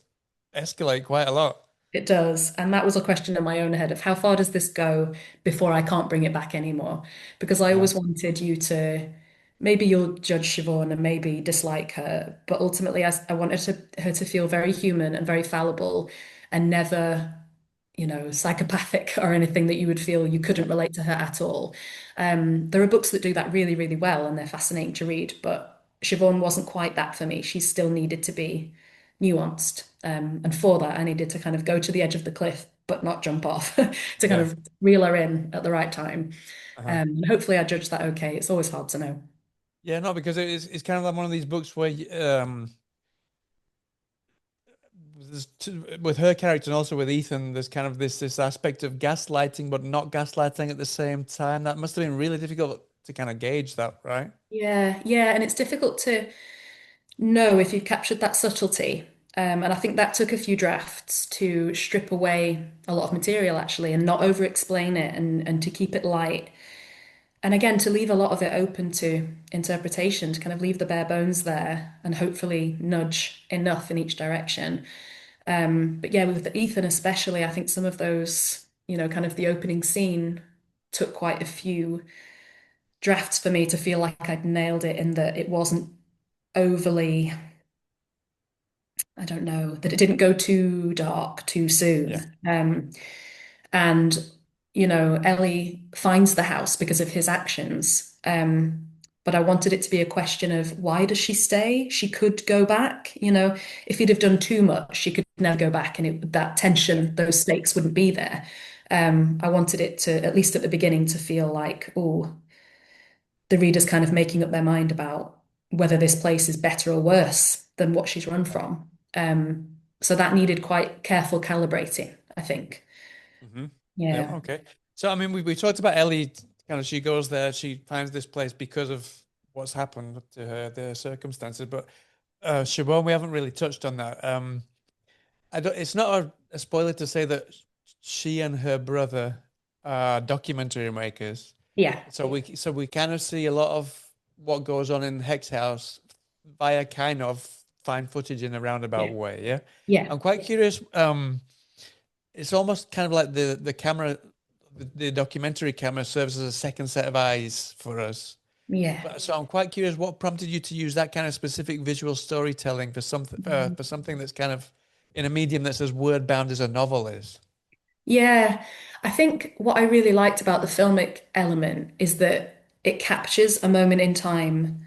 [SPEAKER 1] escalate quite a lot.
[SPEAKER 2] it does. And that was a question in my own head of how far does this go before I can't bring it back anymore? Because I
[SPEAKER 1] Uh,
[SPEAKER 2] always wanted you to, maybe you'll judge Siobhan and maybe dislike her, but ultimately I wanted her to feel very human and very fallible and never, psychopathic or anything that you would feel you
[SPEAKER 1] yeah,
[SPEAKER 2] couldn't relate to her at all. There are books that do that really, really well and they're fascinating to read, but Siobhan wasn't quite that for me. She still needed to be nuanced. And for that, I needed to kind of go to the edge of the cliff, but not jump off to kind
[SPEAKER 1] yeah.
[SPEAKER 2] of reel her in at the right time.
[SPEAKER 1] Uh-huh.
[SPEAKER 2] And hopefully I judged that okay. It's always hard to know.
[SPEAKER 1] Yeah, no, because it's kind of like one of these books where with her character and also with Ethan, there's kind of this aspect of gaslighting, but not gaslighting at the same time. That must have been really difficult to kind of gauge that, right?
[SPEAKER 2] Yeah, yeah. And it's difficult to know if you've captured that subtlety. And I think that took a few drafts to strip away a lot of material actually and not over explain it and to keep it light. And again, to leave a lot of it open to interpretation, to kind of leave the bare bones there and hopefully nudge enough in each direction. But yeah, with Ethan especially, I think some of those, kind of the opening scene took quite a few drafts for me to feel like I'd nailed it in that it wasn't overly, I don't know, that it didn't go too dark too
[SPEAKER 1] Yeah,
[SPEAKER 2] soon. And, Elly finds the house because of his actions. But I wanted it to be a question of why does she stay? She could go back, if he'd have done too much, she could never go back and that
[SPEAKER 1] yeah,
[SPEAKER 2] tension, those stakes wouldn't be there. I wanted it to, at least at the beginning, to feel like, oh, the reader's kind of making up their mind about whether this place is better or worse than what she's run
[SPEAKER 1] yeah.
[SPEAKER 2] from. So that needed quite careful calibrating, I think.
[SPEAKER 1] Hmm. Yeah.
[SPEAKER 2] Yeah.
[SPEAKER 1] Okay. So I mean, we talked about Ellie. Kind of, she goes there. She finds this place because of what's happened to her, the circumstances. But Siobhan, we haven't really touched on that. I don't. It's not a spoiler to say that she and her brother are documentary makers.
[SPEAKER 2] Yeah.
[SPEAKER 1] So we kind of see a lot of what goes on in Hex House via kind of find footage in a roundabout
[SPEAKER 2] Yeah.
[SPEAKER 1] way. Yeah.
[SPEAKER 2] Yeah.
[SPEAKER 1] I'm quite curious. It's almost kind of like the camera, the documentary camera serves as a second set of eyes for us.
[SPEAKER 2] Yeah.
[SPEAKER 1] But so I'm quite curious, what prompted you to use that kind of specific visual storytelling for something that's kind of in a medium that's as word bound as a novel is?
[SPEAKER 2] Yeah, I think what I really liked about the filmic element is that it captures a moment in time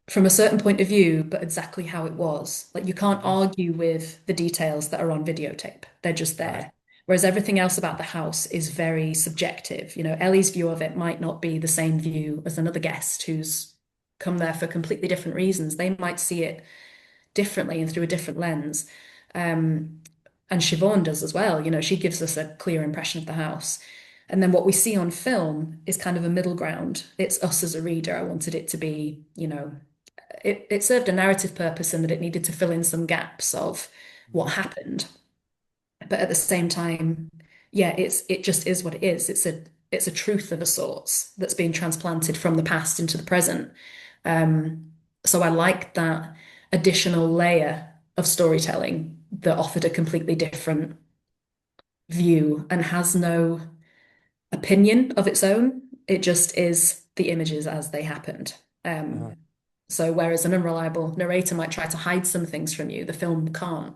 [SPEAKER 2] from a certain point of view, but exactly how it was. Like you can't
[SPEAKER 1] Hmm.
[SPEAKER 2] argue with the details that are on videotape. They're just
[SPEAKER 1] Right.
[SPEAKER 2] there. Whereas everything else about the house is very subjective. You know, Ellie's view of it might not be the same view as another guest who's come there for completely different reasons. They might see it differently and through a different lens. Um, and Siobhan does as well. You know, she gives us a clear impression of the house. And then what we see on film is kind of a middle ground. It's us as a reader. I wanted it to be, you know, it served a narrative purpose in that it needed to fill in some gaps of what
[SPEAKER 1] Hmm.
[SPEAKER 2] happened. But at the same time, yeah, it just is what it is. It's a truth of a sorts that's being transplanted from the past into the present. Um, so I like that additional layer of storytelling that offered a completely different view and has no opinion of its own. It just is the images as they happened.
[SPEAKER 1] Uh-huh.
[SPEAKER 2] So whereas an unreliable narrator might try to hide some things from you, the film can't.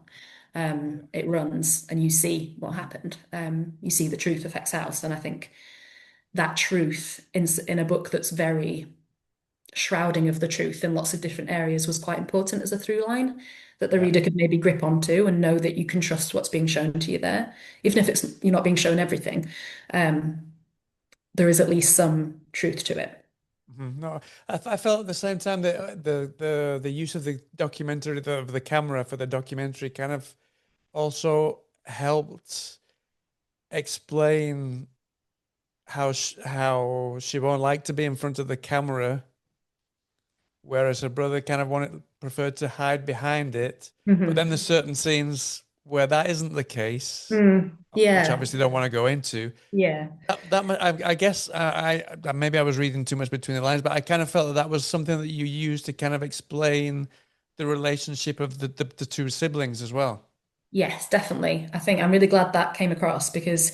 [SPEAKER 1] Yeah.
[SPEAKER 2] It runs and you see what happened. You see the truth of Hex House. And I think that truth in a book that's very shrouding of the truth in lots of different areas was quite important as a through line that the
[SPEAKER 1] Yeah.
[SPEAKER 2] reader could maybe grip onto and know that you can trust what's being shown to you there. Even if it's you're not being shown everything, um, there is at least some truth to it.
[SPEAKER 1] Mhm. No, I felt at the same time that the use of the documentary of the camera for the documentary kind of also helped explain how Siobhan liked to be in front of the camera, whereas her brother kind of wanted preferred to hide behind it. But then
[SPEAKER 2] Mhm.
[SPEAKER 1] there's certain scenes where that isn't the case, which
[SPEAKER 2] Yeah,
[SPEAKER 1] obviously don't want to go into.
[SPEAKER 2] yeah.
[SPEAKER 1] I guess maybe I was reading too much between the lines, but I kind of felt that that was something that you used to kind of explain the relationship of the two siblings as well.
[SPEAKER 2] Yes, definitely. I think I'm really glad that came across because,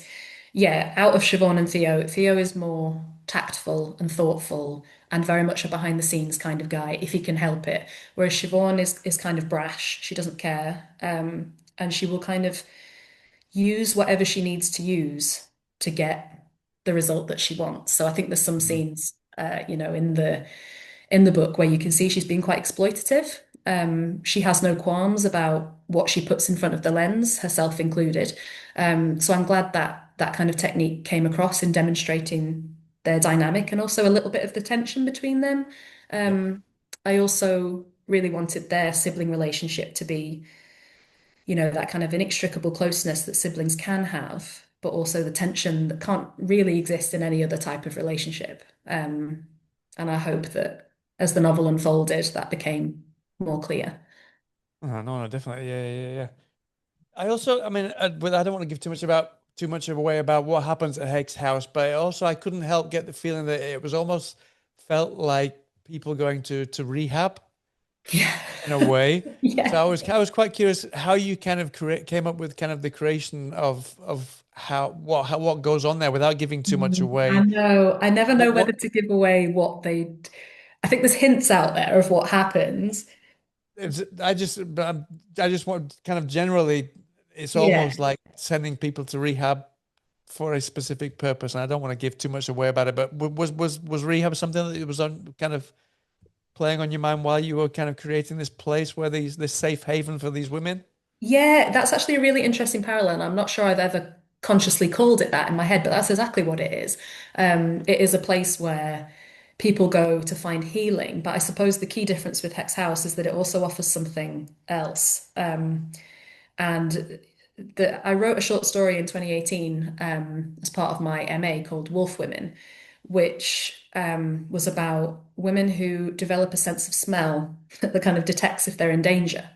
[SPEAKER 2] yeah, out of Siobhan and Theo, Theo is more tactful and thoughtful and very much a behind the scenes kind of guy if he can help it. Whereas Siobhan is kind of brash. She doesn't care. And she will kind of use whatever she needs to use to get the result that she wants. So I think there's some
[SPEAKER 1] Mhm.
[SPEAKER 2] scenes, you know, in the book where you can see she's being quite exploitative. She has no qualms about what she puts in front of the lens, herself included. So I'm glad that that kind of technique came across in demonstrating their dynamic and also a little bit of the tension between them.
[SPEAKER 1] Yep.
[SPEAKER 2] Um, I also really wanted their sibling relationship to be, you know, that kind of inextricable closeness that siblings can have, but also the tension that can't really exist in any other type of relationship. And I hope that as the novel unfolded, that became more clear.
[SPEAKER 1] No, no, definitely. Yeah, yeah, yeah. I also, I mean, but I don't want to give too much of away about what happens at Hake's house, but also I couldn't help get the feeling that it was almost felt like people going to rehab
[SPEAKER 2] Yeah.
[SPEAKER 1] in a way. So
[SPEAKER 2] Yeah.
[SPEAKER 1] I was quite curious how you kind of came up with kind of the creation of what goes on there without giving too much
[SPEAKER 2] I
[SPEAKER 1] away.
[SPEAKER 2] know. I never know whether
[SPEAKER 1] What
[SPEAKER 2] to give away what they. I think there's hints out there of what happens.
[SPEAKER 1] I just want kind of generally, it's
[SPEAKER 2] Yeah.
[SPEAKER 1] almost like sending people to rehab for a specific purpose, and I don't want to give too much away about it. But was rehab something that was on kind of playing on your mind while you were kind of creating this place where this safe haven for these women?
[SPEAKER 2] Yeah, that's actually a really interesting parallel. I'm not sure I've ever consciously called it that in my head, but that's exactly what it is. It is a place where people go to find healing, but I suppose the key difference with Hex House is that it also offers something else. And I wrote a short story in 2018 as part of my MA called Wolf Women, which was about women who develop a sense of smell that kind of detects if they're in danger.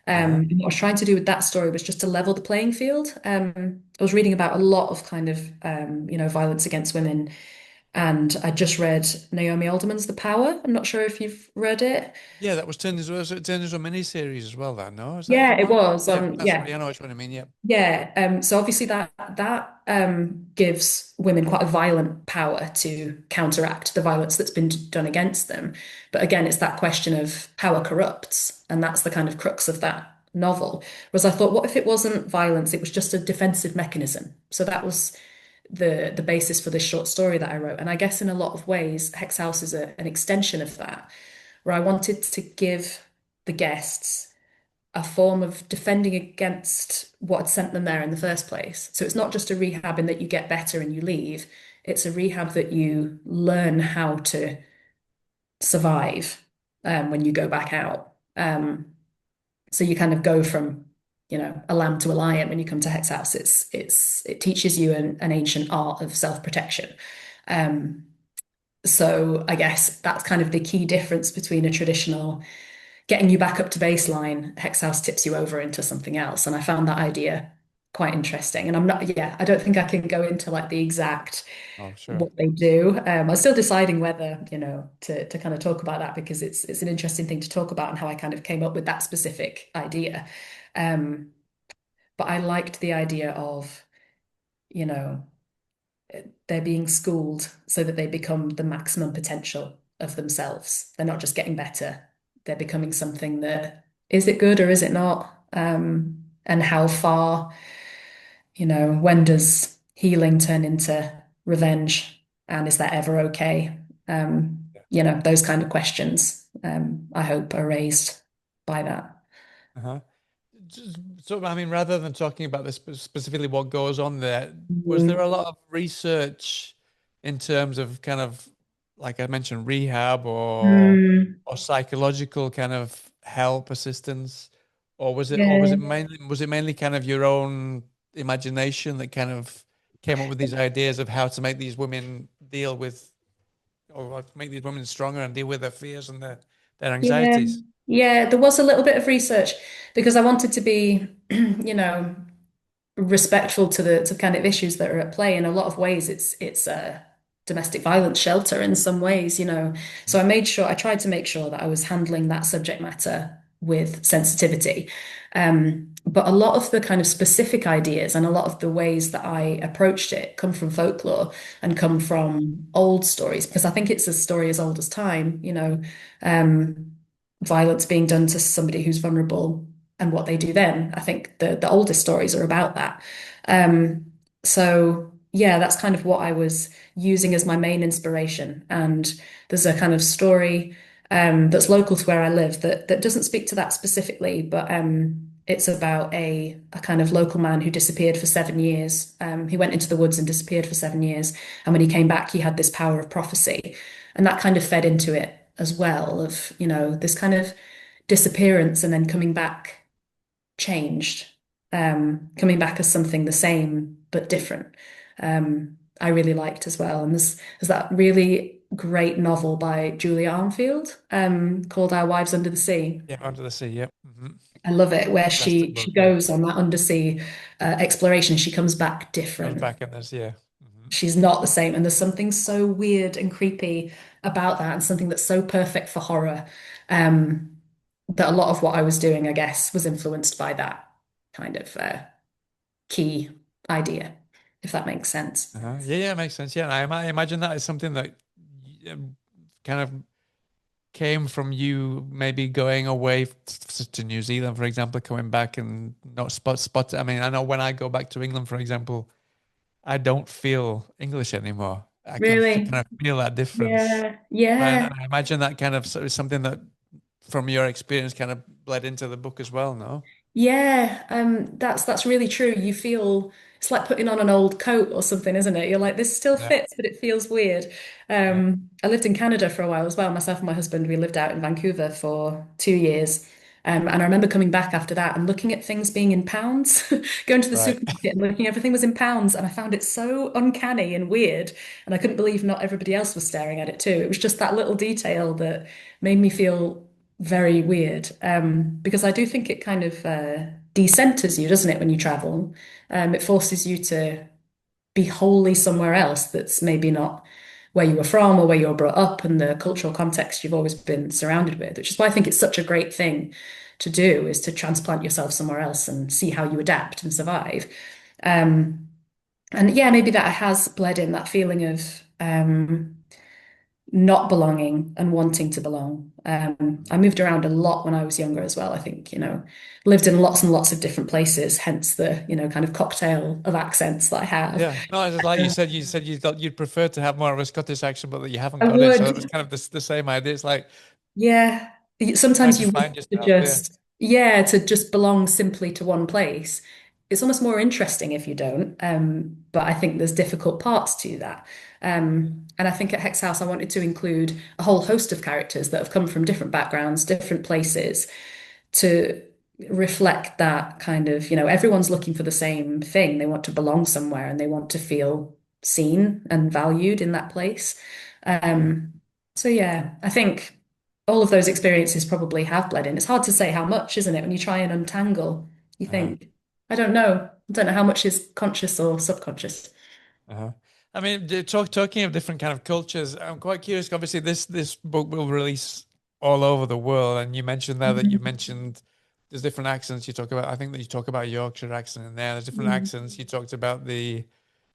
[SPEAKER 1] Uh-huh.
[SPEAKER 2] And what I was trying to do with that story was just to level the playing field. I was reading about a lot of kind of violence against women, and I just read Naomi Alderman's The Power. I'm not sure if you've read it.
[SPEAKER 1] Yeah, that was turned into a mini series as well. That no, is that the
[SPEAKER 2] Yeah, it
[SPEAKER 1] one?
[SPEAKER 2] was
[SPEAKER 1] Yeah,
[SPEAKER 2] on.
[SPEAKER 1] that's right.
[SPEAKER 2] Yeah,
[SPEAKER 1] Yeah, I know which one I mean. Yeah.
[SPEAKER 2] yeah. So obviously that gives women quite a violent power to counteract the violence that's been done against them. But again, it's that question of power corrupts, and that's the kind of crux of that novel. Whereas I thought, what if it wasn't violence? It was just a defensive mechanism. So that was the basis for this short story that I wrote. And I guess in a lot of ways, Hex House is an extension of that, where I wanted to give the guests a form of defending against what had sent them there in the first place. So it's not just a rehab in that you get better and you leave. It's a rehab that you learn how to survive when you go back out. So you kind of go from, a lamb to a lion when you come to Hex House. It teaches you an ancient art of self-protection. Um, so I guess that's kind of the key difference between a traditional getting you back up to baseline. Hex House tips you over into something else. And I found that idea quite interesting. And I don't think I can go into like the exact
[SPEAKER 1] Oh, sure.
[SPEAKER 2] what they do. I'm still deciding whether, to kind of talk about that because it's an interesting thing to talk about and how I kind of came up with that specific idea. Um, but I liked the idea of, you know, they're being schooled so that they become the maximum potential of themselves. They're not just getting better, they're becoming something that is it good or is it not? And how far, when does healing turn into revenge? And is that ever okay?
[SPEAKER 1] Yeah.
[SPEAKER 2] Those kind of questions, I hope are raised by that.
[SPEAKER 1] Uh-huh. So, I mean, rather than talking about this specifically, what goes on there, was there
[SPEAKER 2] Mhm.
[SPEAKER 1] a lot of research in terms of kind of, like I mentioned, rehab
[SPEAKER 2] Mm,
[SPEAKER 1] or psychological kind of help, assistance, or
[SPEAKER 2] yeah.
[SPEAKER 1] was it mainly kind of your own imagination that kind of came up with these ideas of how to make these women deal with or make these women stronger and deal with their fears and their
[SPEAKER 2] Yeah.
[SPEAKER 1] anxieties?
[SPEAKER 2] Yeah, there was a little bit of research because I wanted to be, respectful to the kind of issues that are at play. In a lot of ways, it's a domestic violence shelter in some ways. So I tried to make sure that I was handling that subject matter with sensitivity. But a lot of the kind of specific ideas and a lot of the ways that I approached it come from folklore and come from old stories because I think it's a story as old as time, um, violence being done to somebody who's vulnerable and what they do then. I think the oldest stories are about that. Um, so yeah, that's kind of what I was using as my main inspiration. And there's a kind of story that's local to where I live that doesn't speak to that specifically, but it's about a kind of local man who disappeared for 7 years. He went into the woods and disappeared for 7 years, and when he came back, he had this power of prophecy, and that kind of fed into it as well. Of this kind of disappearance and then coming back changed, coming back as something the same but different. I really liked as well. And there's that really great novel by Julia Armfield, called Our Wives Under the Sea.
[SPEAKER 1] Yeah, Under the Sea. Yep.
[SPEAKER 2] I love it where
[SPEAKER 1] Fantastic
[SPEAKER 2] she
[SPEAKER 1] book. Yeah.
[SPEAKER 2] goes on that undersea exploration. She comes back
[SPEAKER 1] Comes
[SPEAKER 2] different.
[SPEAKER 1] back in this. Yeah.
[SPEAKER 2] She's not the same, and there's something so weird and creepy about that, and something that's so perfect for horror. That a lot of what I was doing, I guess, was influenced by that kind of key idea, if that makes sense.
[SPEAKER 1] Yeah, yeah, it makes sense. Yeah, and I imagine that is something that kind of came from you maybe going away to New Zealand, for example, coming back and not spot. I mean, I know when I go back to England, for example, I don't feel English anymore. I can
[SPEAKER 2] Really?
[SPEAKER 1] kind of feel that difference.
[SPEAKER 2] Yeah, yeah,
[SPEAKER 1] And I imagine that kind of is something that from your experience kind of bled into the book as well, no?
[SPEAKER 2] yeah. That's really true. You feel it's like putting on an old coat or something, isn't it? You're like, this still
[SPEAKER 1] Yeah.
[SPEAKER 2] fits, but it feels weird.
[SPEAKER 1] Yeah.
[SPEAKER 2] I lived in Canada for a while as well. Myself and my husband, we lived out in Vancouver for 2 years. And I remember coming back after that and looking at things being in pounds, going to the
[SPEAKER 1] Right.
[SPEAKER 2] supermarket and looking, everything was in pounds. And I found it so uncanny and weird. And I couldn't believe not everybody else was staring at it too. It was just that little detail that made me feel very weird. Because I do think it kind of decenters you, doesn't it, when you travel? It forces you to be wholly somewhere else that's maybe not where you were from or where you were brought up and the cultural context you've always been surrounded with, which is why I think it's such a great thing to do, is to transplant yourself somewhere else and see how you adapt and survive. Um, and yeah, maybe that has bled in that feeling of not belonging and wanting to belong. I moved around a lot when I was younger as well. I think, lived in lots and lots of different places, hence the, kind of cocktail of accents that I have.
[SPEAKER 1] Yeah. No, it's just like you said you thought you'd prefer to have more of a Scottish accent, but that you haven't
[SPEAKER 2] I
[SPEAKER 1] got it. So it was
[SPEAKER 2] would.
[SPEAKER 1] kind of the same idea. It's like
[SPEAKER 2] Yeah.
[SPEAKER 1] trying
[SPEAKER 2] Sometimes
[SPEAKER 1] to
[SPEAKER 2] you wish
[SPEAKER 1] find
[SPEAKER 2] to
[SPEAKER 1] yourself. Yeah.
[SPEAKER 2] just, yeah, to just belong simply to one place. It's almost more interesting if you don't. But I think there's difficult parts to that. And I think at Hex House, I wanted to include a whole host of characters that have come from different backgrounds, different places, to reflect that kind of, everyone's looking for the same thing. They want to belong somewhere and they want to feel seen and valued in that place.
[SPEAKER 1] Yeah.
[SPEAKER 2] So yeah, I think all of those experiences probably have bled in. It's hard to say how much, isn't it? When you try and untangle, you
[SPEAKER 1] Uh-huh.
[SPEAKER 2] think, I don't know. I don't know how much is conscious or subconscious.
[SPEAKER 1] Uh-huh. I mean, talking of different kind of cultures, I'm quite curious. Obviously, this book will release all over the world, and you mentioned there that you
[SPEAKER 2] Mhm.
[SPEAKER 1] mentioned there's different accents you talk about. I think that you talk about Yorkshire accent in there. There's different
[SPEAKER 2] Mm.
[SPEAKER 1] accents. You talked about the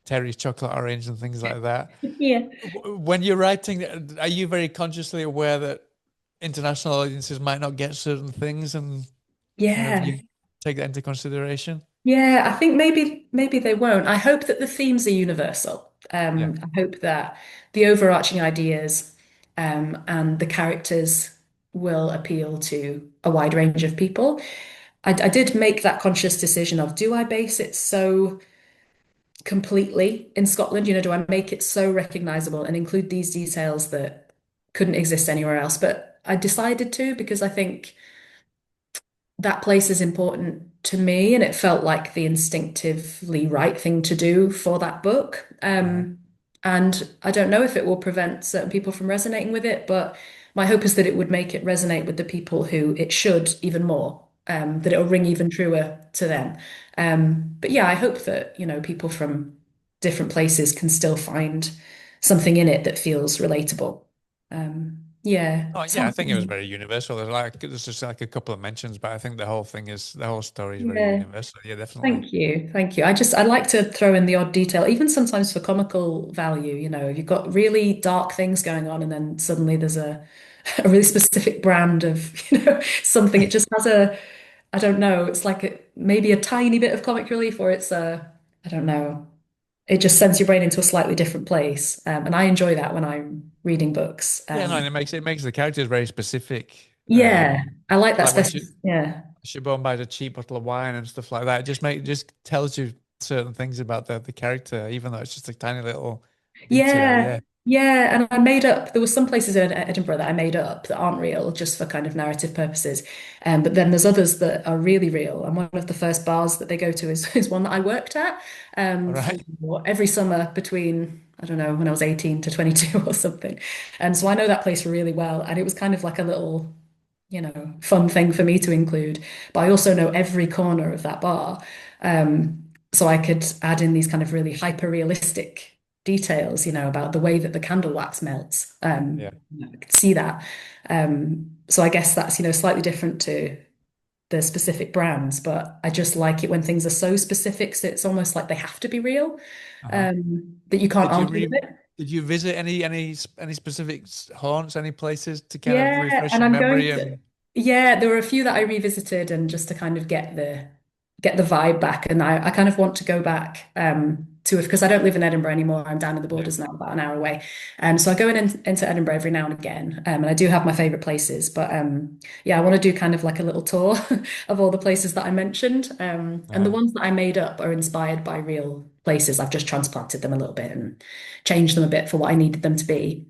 [SPEAKER 1] Terry's chocolate orange and things like that.
[SPEAKER 2] Yeah.
[SPEAKER 1] When you're writing, are you very consciously aware that international audiences might not get certain things, and kind of
[SPEAKER 2] Yeah.
[SPEAKER 1] you take that into consideration?
[SPEAKER 2] Yeah, I think maybe they won't. I hope that the themes are universal.
[SPEAKER 1] Yeah.
[SPEAKER 2] I hope that the overarching ideas and the characters will appeal to a wide range of people. I did make that conscious decision of, do I base it so completely in Scotland? Do I make it so recognizable and include these details that couldn't exist anywhere else? But I decided to, because I think that place is important to me, and it felt like the instinctively right thing to do for that book.
[SPEAKER 1] Uh-huh.
[SPEAKER 2] And I don't know if it will prevent certain people from resonating with it, but my hope is that it would make it resonate with the people who it should even more, that it'll ring even truer to them. But yeah, I hope that, people from different places can still find something in it that feels relatable. Yeah,
[SPEAKER 1] Oh yeah, I
[SPEAKER 2] sounds
[SPEAKER 1] think it was very universal. There's just like a couple of mentions, but I think the whole story is very
[SPEAKER 2] yeah.
[SPEAKER 1] universal. Yeah, definitely.
[SPEAKER 2] Thank you. Thank you. I like to throw in the odd detail, even sometimes for comical value. You've got really dark things going on, and then suddenly there's a really specific brand of, something. It just has I don't know, it's like maybe a tiny bit of comic relief, or I don't know. It just sends your brain into a slightly different place. And I enjoy that when I'm reading books.
[SPEAKER 1] Yeah, no, and it makes the characters very specific.
[SPEAKER 2] Yeah, I like that
[SPEAKER 1] Like when
[SPEAKER 2] special. Yeah.
[SPEAKER 1] Siobhan buys a cheap bottle of wine and stuff like that. It just tells you certain things about the character, even though it's just a tiny little detail.
[SPEAKER 2] Yeah,
[SPEAKER 1] Yeah.
[SPEAKER 2] yeah, and I made up. There were some places in Edinburgh that I made up that aren't real, just for kind of narrative purposes. But then there's others that are really real. And one of the first bars that they go to is one that I worked at
[SPEAKER 1] All right.
[SPEAKER 2] for every summer between, I don't know, when I was 18 to 22 or something. And so I know that place really well. And it was kind of like a little, fun thing for me to include. But I also know every corner of that bar. So I could add in these kind of really hyper realistic details, about the way that the candle wax melts.
[SPEAKER 1] Yeah.
[SPEAKER 2] I could see that. So I guess that's, slightly different to the specific brands, but I just like it when things are so specific, so it's almost like they have to be real,
[SPEAKER 1] Uh-huh.
[SPEAKER 2] that you can't
[SPEAKER 1] Did you
[SPEAKER 2] argue with
[SPEAKER 1] re
[SPEAKER 2] it.
[SPEAKER 1] did you visit any specific haunts, any places to kind of
[SPEAKER 2] Yeah,
[SPEAKER 1] refresh
[SPEAKER 2] and
[SPEAKER 1] your
[SPEAKER 2] I'm going
[SPEAKER 1] memory
[SPEAKER 2] to.
[SPEAKER 1] and
[SPEAKER 2] Yeah, there were a few that I revisited, and just to kind of get the vibe back, and I kind of want to go back to it because I don't live in Edinburgh anymore. I'm down in the
[SPEAKER 1] yeah.
[SPEAKER 2] borders now, about an hour away, so I go into Edinburgh every now and again, and I do have my favorite places, but yeah, I want to do kind of like a little tour of all the places that I mentioned, and the
[SPEAKER 1] Uh-huh.
[SPEAKER 2] ones that I made up are inspired by real places. I've just transplanted them a little bit and changed them a bit for what I needed them to be.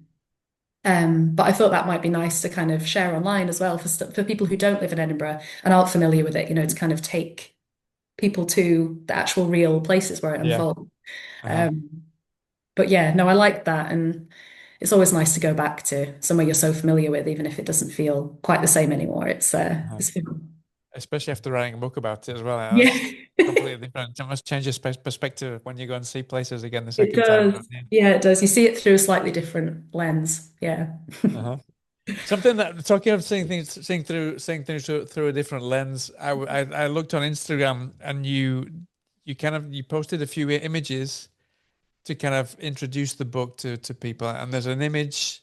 [SPEAKER 2] But I thought that might be nice to kind of share online as well for people who don't live in Edinburgh and aren't familiar with it, to kind of take people to the actual real places where it
[SPEAKER 1] Yeah.
[SPEAKER 2] unfolds.
[SPEAKER 1] Uh-huh.
[SPEAKER 2] Um, but yeah, no, I like that. And it's always nice to go back to somewhere you're so familiar with, even if it doesn't feel quite the same anymore.
[SPEAKER 1] Uh-huh.
[SPEAKER 2] It's fun.
[SPEAKER 1] Especially after writing a book about it as well.
[SPEAKER 2] Yeah,
[SPEAKER 1] That's completely different. It must change your perspective when you go and see places again the
[SPEAKER 2] it
[SPEAKER 1] second time around.
[SPEAKER 2] does.
[SPEAKER 1] Yeah.
[SPEAKER 2] Yeah, it does. You see it through a slightly different lens. Yeah.
[SPEAKER 1] Uh-huh. Something that talking of seeing things through a different lens. I looked on Instagram and you posted a few images to kind of introduce the book to people. And there's an image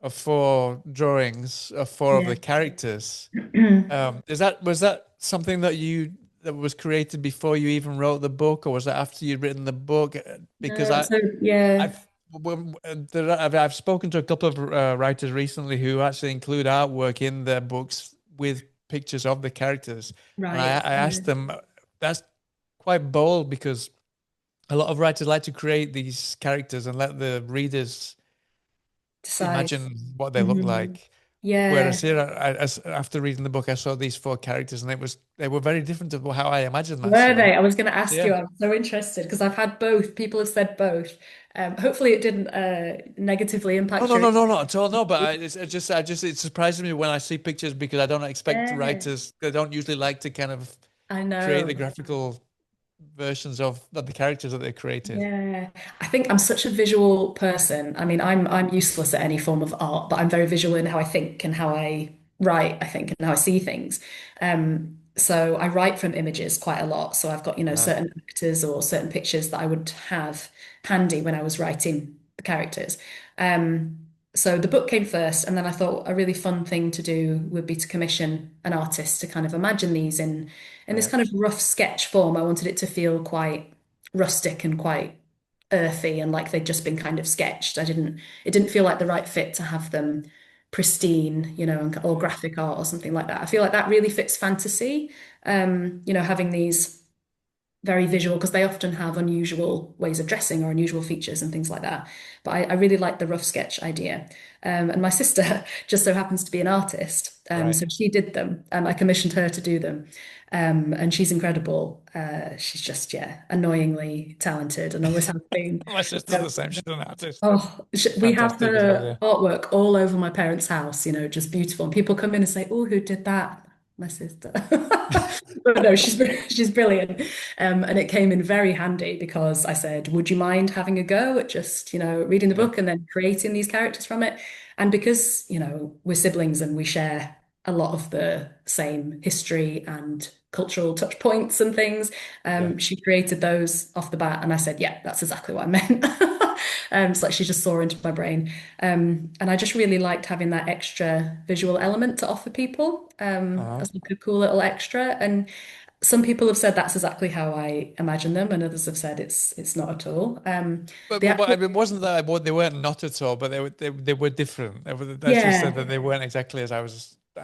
[SPEAKER 1] of four drawings of four of
[SPEAKER 2] Yeah.
[SPEAKER 1] the characters. Was that something that was created before you even wrote the book, or was that after you'd written the book? Because
[SPEAKER 2] No, so yeah,
[SPEAKER 1] I've I've spoken to a couple of writers recently who actually include artwork in their books with pictures of the characters, and
[SPEAKER 2] right.
[SPEAKER 1] I
[SPEAKER 2] Yeah.
[SPEAKER 1] asked them, that's quite bold because a lot of writers like to create these characters and let the readers
[SPEAKER 2] Decide.
[SPEAKER 1] imagine what they look
[SPEAKER 2] Mhm.
[SPEAKER 1] like.
[SPEAKER 2] Yeah.
[SPEAKER 1] Whereas here, after reading the book, I saw these four characters, and they were very different to how I imagined them,
[SPEAKER 2] Were
[SPEAKER 1] actually.
[SPEAKER 2] they? I was going to ask
[SPEAKER 1] Yeah.
[SPEAKER 2] you. I'm so interested because I've had both. People have said both. Hopefully, it didn't negatively
[SPEAKER 1] No,
[SPEAKER 2] impact
[SPEAKER 1] no,
[SPEAKER 2] your
[SPEAKER 1] no, no, not at all. No, but
[SPEAKER 2] experience.
[SPEAKER 1] it surprises me when I see pictures because I don't expect
[SPEAKER 2] Yeah,
[SPEAKER 1] writers. They don't usually like to kind of
[SPEAKER 2] I
[SPEAKER 1] create the
[SPEAKER 2] know.
[SPEAKER 1] graphical versions of the characters that they created.
[SPEAKER 2] Yeah, I think I'm such a visual person. I mean, I'm useless at any form of art, but I'm very visual in how I think and how I write, I think, and how I see things. So I write from images quite a lot. So I've got,
[SPEAKER 1] Uh-huh.
[SPEAKER 2] certain actors or certain pictures that I would have handy when I was writing the characters. Um, so the book came first, and then I thought a really fun thing to do would be to commission an artist to kind of imagine these in this
[SPEAKER 1] Right.
[SPEAKER 2] kind of rough sketch form. I wanted it to feel quite rustic and quite earthy and like they'd just been kind of sketched. It didn't feel like the right fit to have them pristine, or
[SPEAKER 1] Yeah.
[SPEAKER 2] graphic art or something like that. I feel like that really fits fantasy. Having these very visual because they often have unusual ways of dressing or unusual features and things like that. But I really like the rough sketch idea. And my sister just so happens to be an artist.
[SPEAKER 1] Right.
[SPEAKER 2] So she did them and I commissioned her to do them. And she's incredible. She's just, yeah, annoyingly talented and always has been.
[SPEAKER 1] My sister's the
[SPEAKER 2] Um,
[SPEAKER 1] same. She's an artist.
[SPEAKER 2] Oh, we have
[SPEAKER 1] Fantastic as well.
[SPEAKER 2] her
[SPEAKER 1] Yeah.
[SPEAKER 2] artwork all over my parents' house, just beautiful. And people come in and say, "Oh, who did that?" My sister. But no, she's brilliant. And it came in very handy because I said, "Would you mind having a go at just, reading the
[SPEAKER 1] Yeah.
[SPEAKER 2] book and then creating these characters from it?" And because, we're siblings and we share a lot of the same history and cultural touch points and things,
[SPEAKER 1] Yeah.
[SPEAKER 2] she created those off the bat, and I said, "Yeah, that's exactly what I meant." It's like she just saw into my brain. And I just really liked having that extra visual element to offer people
[SPEAKER 1] Uh-huh.
[SPEAKER 2] as like a cool little extra. And some people have said that's exactly how I imagine them, and others have said it's not at all. The
[SPEAKER 1] But I
[SPEAKER 2] actual,
[SPEAKER 1] mean, wasn't that what they weren't not at all, but they were different. I just said
[SPEAKER 2] yeah,
[SPEAKER 1] that they weren't exactly as I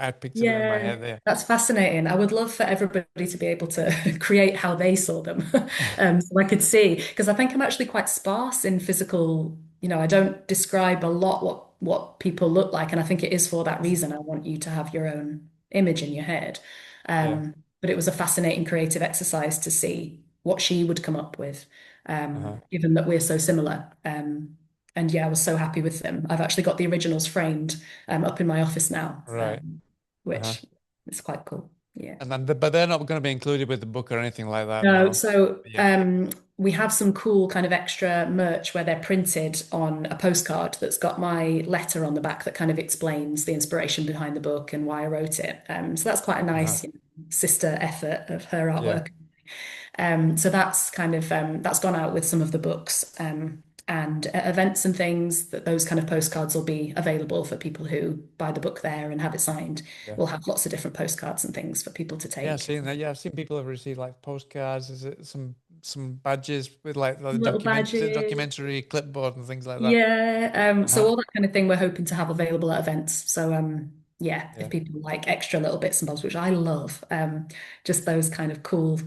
[SPEAKER 1] had pictured them in my
[SPEAKER 2] yeah,
[SPEAKER 1] head there.
[SPEAKER 2] that's fascinating. I would love for everybody to be able to create how they saw them, so I could see because I think I'm actually quite sparse in physical. I don't describe a lot what people look like, and I think it is for that reason. I want you to have your own image in your head.
[SPEAKER 1] Yeah.
[SPEAKER 2] But it was a fascinating creative exercise to see what she would come up with,
[SPEAKER 1] Uh-huh.
[SPEAKER 2] given that we're so similar. And yeah, I was so happy with them. I've actually got the originals framed up in my office now.
[SPEAKER 1] Right. Uh-huh.
[SPEAKER 2] Which is quite cool. Yeah.
[SPEAKER 1] And then, but they're not going to be included with the book or anything like that,
[SPEAKER 2] No,
[SPEAKER 1] no.
[SPEAKER 2] so
[SPEAKER 1] Yeah.
[SPEAKER 2] we have some cool kind of extra merch where they're printed on a postcard that's got my letter on the back that kind of explains the inspiration behind the book and why I wrote it. So that's quite a
[SPEAKER 1] Uh-huh.
[SPEAKER 2] nice, sister effort of her
[SPEAKER 1] Yeah.
[SPEAKER 2] artwork. So that's kind of that's gone out with some of the books and at events and things that those kind of postcards will be available for people who buy the book there and have it signed.
[SPEAKER 1] Yeah.
[SPEAKER 2] We'll have lots of different postcards and things for people to
[SPEAKER 1] Yeah,
[SPEAKER 2] take.
[SPEAKER 1] seeing that. Yeah, I've seen people have received like postcards, is it some badges with like the
[SPEAKER 2] Little badges.
[SPEAKER 1] documentary clipboard and things like that.
[SPEAKER 2] Yeah, so
[SPEAKER 1] Uh-huh.
[SPEAKER 2] all that kind of thing we're hoping to have available at events. So yeah, if
[SPEAKER 1] Yeah.
[SPEAKER 2] people like extra little bits and bobs, which I love, just those kind of cool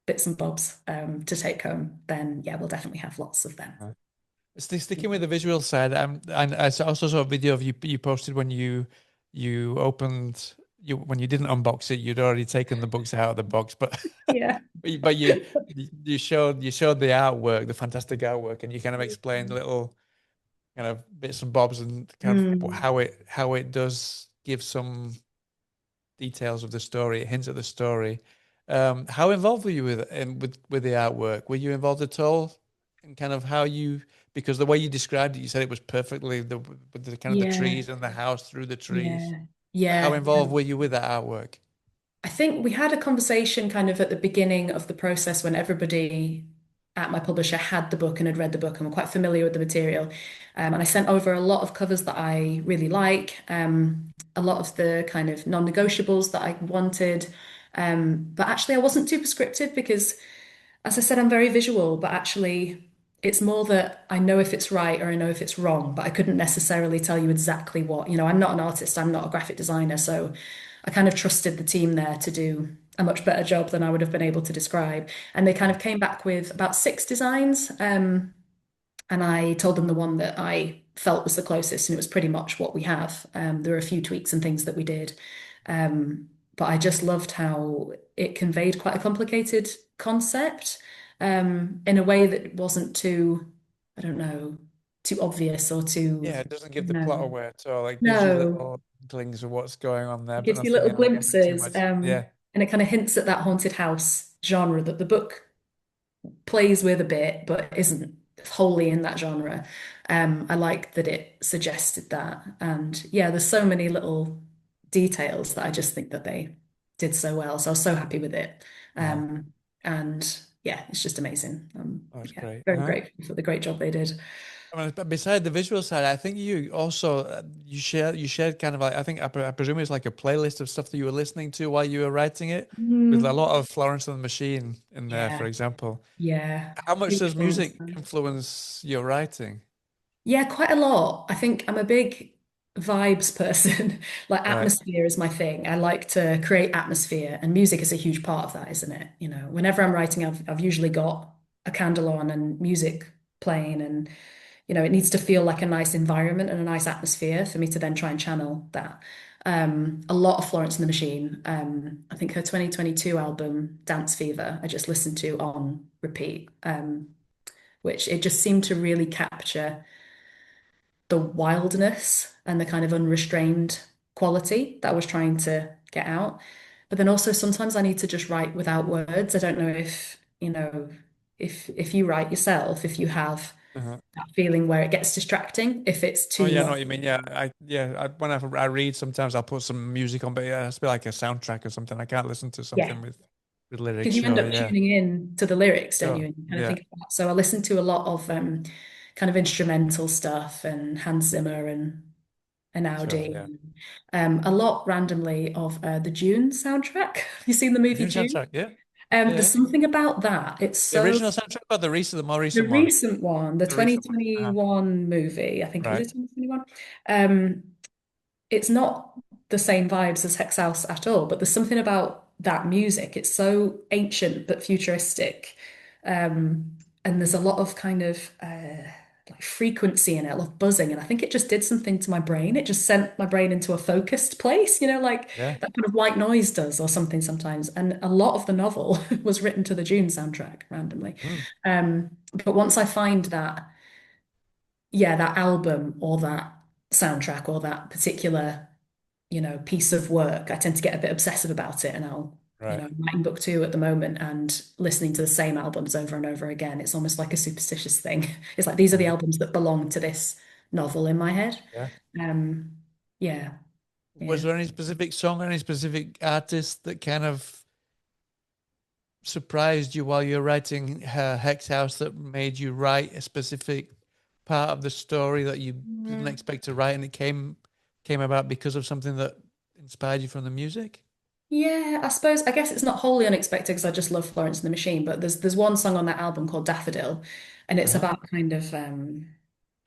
[SPEAKER 2] bits and bobs to take home, then yeah, we'll definitely have lots of them.
[SPEAKER 1] Uh-huh. Sticking with the visual side, and also saw a video of you posted when you opened you when you didn't unbox it, you'd already taken the books out of the box, but
[SPEAKER 2] Yeah.
[SPEAKER 1] but you showed the artwork, the fantastic artwork, and you kind of explained little kind of bits and bobs and kind of
[SPEAKER 2] Mm.
[SPEAKER 1] how it does give some details of the story, hints at the story. How involved were you with the artwork? Were you involved at all in kind of how you because the way you described it, you said it was perfectly with the kind of the
[SPEAKER 2] Yeah.
[SPEAKER 1] trees and the house through the trees.
[SPEAKER 2] Yeah.
[SPEAKER 1] How
[SPEAKER 2] Yeah.
[SPEAKER 1] involved were you with that artwork?
[SPEAKER 2] I think we had a conversation kind of at the beginning of the process when everybody at my publisher had the book and had read the book and were quite familiar with the material. And I sent over a lot of covers that I really like, a lot of the kind of non-negotiables that I wanted. But actually, I wasn't too prescriptive because, as I said, I'm very visual, but actually, it's more that I know if it's right or I know if it's wrong, but I couldn't necessarily tell you exactly what. I'm not an artist, I'm not a graphic designer, so I kind of trusted the team there to do a much better job than I would have been able to describe. And they kind of came back with about six designs, and I told them the one that I felt was the closest, and it was pretty much what we have. There were a few tweaks and things that we did. But I just loved how it conveyed quite a complicated concept in a way that wasn't too, I don't know, too obvious or too,
[SPEAKER 1] Yeah, it doesn't give the plot
[SPEAKER 2] no,
[SPEAKER 1] away at all. Like gives you
[SPEAKER 2] no.
[SPEAKER 1] little inklings of what's going on there,
[SPEAKER 2] It
[SPEAKER 1] but
[SPEAKER 2] gives you
[SPEAKER 1] nothing
[SPEAKER 2] little
[SPEAKER 1] nothing too
[SPEAKER 2] glimpses,
[SPEAKER 1] much. Yeah.
[SPEAKER 2] and it kind of hints at that haunted house genre that the book plays with a bit, but isn't wholly in that genre. I like that it suggested that. And yeah, there's so many little details that I just think that they did so well. So I was so happy with it.
[SPEAKER 1] Uh-huh.
[SPEAKER 2] And yeah, it's just amazing.
[SPEAKER 1] Oh, that's
[SPEAKER 2] Yeah,
[SPEAKER 1] great.
[SPEAKER 2] very
[SPEAKER 1] Uh-huh.
[SPEAKER 2] grateful for the great job they did.
[SPEAKER 1] I mean, but beside the visual side, I think you also you shared kind of like I presume it's like a playlist of stuff that you were listening to while you were writing it, with a
[SPEAKER 2] Mm,
[SPEAKER 1] lot of Florence and the Machine in there, for
[SPEAKER 2] yeah,
[SPEAKER 1] example.
[SPEAKER 2] yeah.
[SPEAKER 1] How much
[SPEAKER 2] Huge
[SPEAKER 1] does
[SPEAKER 2] Florence
[SPEAKER 1] music
[SPEAKER 2] fan.
[SPEAKER 1] influence your writing?
[SPEAKER 2] Yeah, quite a lot. I think I'm a big vibes person. Like
[SPEAKER 1] Right.
[SPEAKER 2] atmosphere is my thing. I like to create atmosphere, and music is a huge part of that, isn't it? Whenever I'm writing, I've usually got a candle on and music playing, and it needs to feel like a nice environment and a nice atmosphere for me to then try and channel that. A lot of Florence and the Machine. I think her 2022 album, Dance Fever, I just listened to on repeat, which it just seemed to really capture the wildness and the kind of unrestrained quality that I was trying to get out. But then also sometimes I need to just write without words. I don't know if you write yourself, if you have
[SPEAKER 1] Uh-huh.
[SPEAKER 2] that feeling where it gets distracting, if it's
[SPEAKER 1] Oh
[SPEAKER 2] too
[SPEAKER 1] yeah, I know
[SPEAKER 2] much.
[SPEAKER 1] what you mean. Whenever I read, sometimes I'll put some music on, but yeah, it has to be like a soundtrack or something. I can't listen to
[SPEAKER 2] Yeah.
[SPEAKER 1] something with lyrics.
[SPEAKER 2] Because you end
[SPEAKER 1] Sure,
[SPEAKER 2] up
[SPEAKER 1] yeah,
[SPEAKER 2] tuning in to the lyrics, don't you?
[SPEAKER 1] sure,
[SPEAKER 2] And you kind of
[SPEAKER 1] yeah,
[SPEAKER 2] think about, so I listen to a lot of kind of instrumental stuff and Hans Zimmer and
[SPEAKER 1] sure,
[SPEAKER 2] Audi.
[SPEAKER 1] yeah.
[SPEAKER 2] A lot randomly of the Dune soundtrack. Have you seen the
[SPEAKER 1] The
[SPEAKER 2] movie
[SPEAKER 1] Dune
[SPEAKER 2] Dune?
[SPEAKER 1] soundtrack, yeah,
[SPEAKER 2] There's
[SPEAKER 1] yeah.
[SPEAKER 2] something about that. It's
[SPEAKER 1] The
[SPEAKER 2] so
[SPEAKER 1] original soundtrack or the more
[SPEAKER 2] the
[SPEAKER 1] recent one?
[SPEAKER 2] recent one, the
[SPEAKER 1] The recent one.
[SPEAKER 2] 2021 movie, I think, was
[SPEAKER 1] Right.
[SPEAKER 2] it 2021? Um, it's not the same vibes as Hex House at all, but there's something about that music. It's so ancient but futuristic. And there's a lot of kind of like frequency in it, a lot of buzzing. And I think it just did something to my brain. It just sent my brain into a focused place, like
[SPEAKER 1] Yeah.
[SPEAKER 2] that kind of white noise does or something sometimes. And a lot of the novel was written to the Dune soundtrack randomly.
[SPEAKER 1] Mm,
[SPEAKER 2] But once I find that, yeah, that album or that soundtrack or that particular piece of work, I tend to get a bit obsessive about it, and
[SPEAKER 1] right.
[SPEAKER 2] I'm writing book two at the moment and listening to the same albums over and over again. It's almost like a superstitious thing. It's like these are the
[SPEAKER 1] Uh-huh.
[SPEAKER 2] albums that belong to this novel in my head.
[SPEAKER 1] Yeah.
[SPEAKER 2] Um, yeah,
[SPEAKER 1] Was
[SPEAKER 2] yeah.
[SPEAKER 1] there any specific song or any specific artist that kind of surprised you while you're writing Hex House that made you write a specific part of the story that you didn't
[SPEAKER 2] Mm.
[SPEAKER 1] expect to write and it came about because of something that inspired you from the music?
[SPEAKER 2] Yeah, I guess it's not wholly unexpected because I just love Florence and the Machine, but there's one song on that album called Daffodil, and it's
[SPEAKER 1] Uh-huh.
[SPEAKER 2] about kind of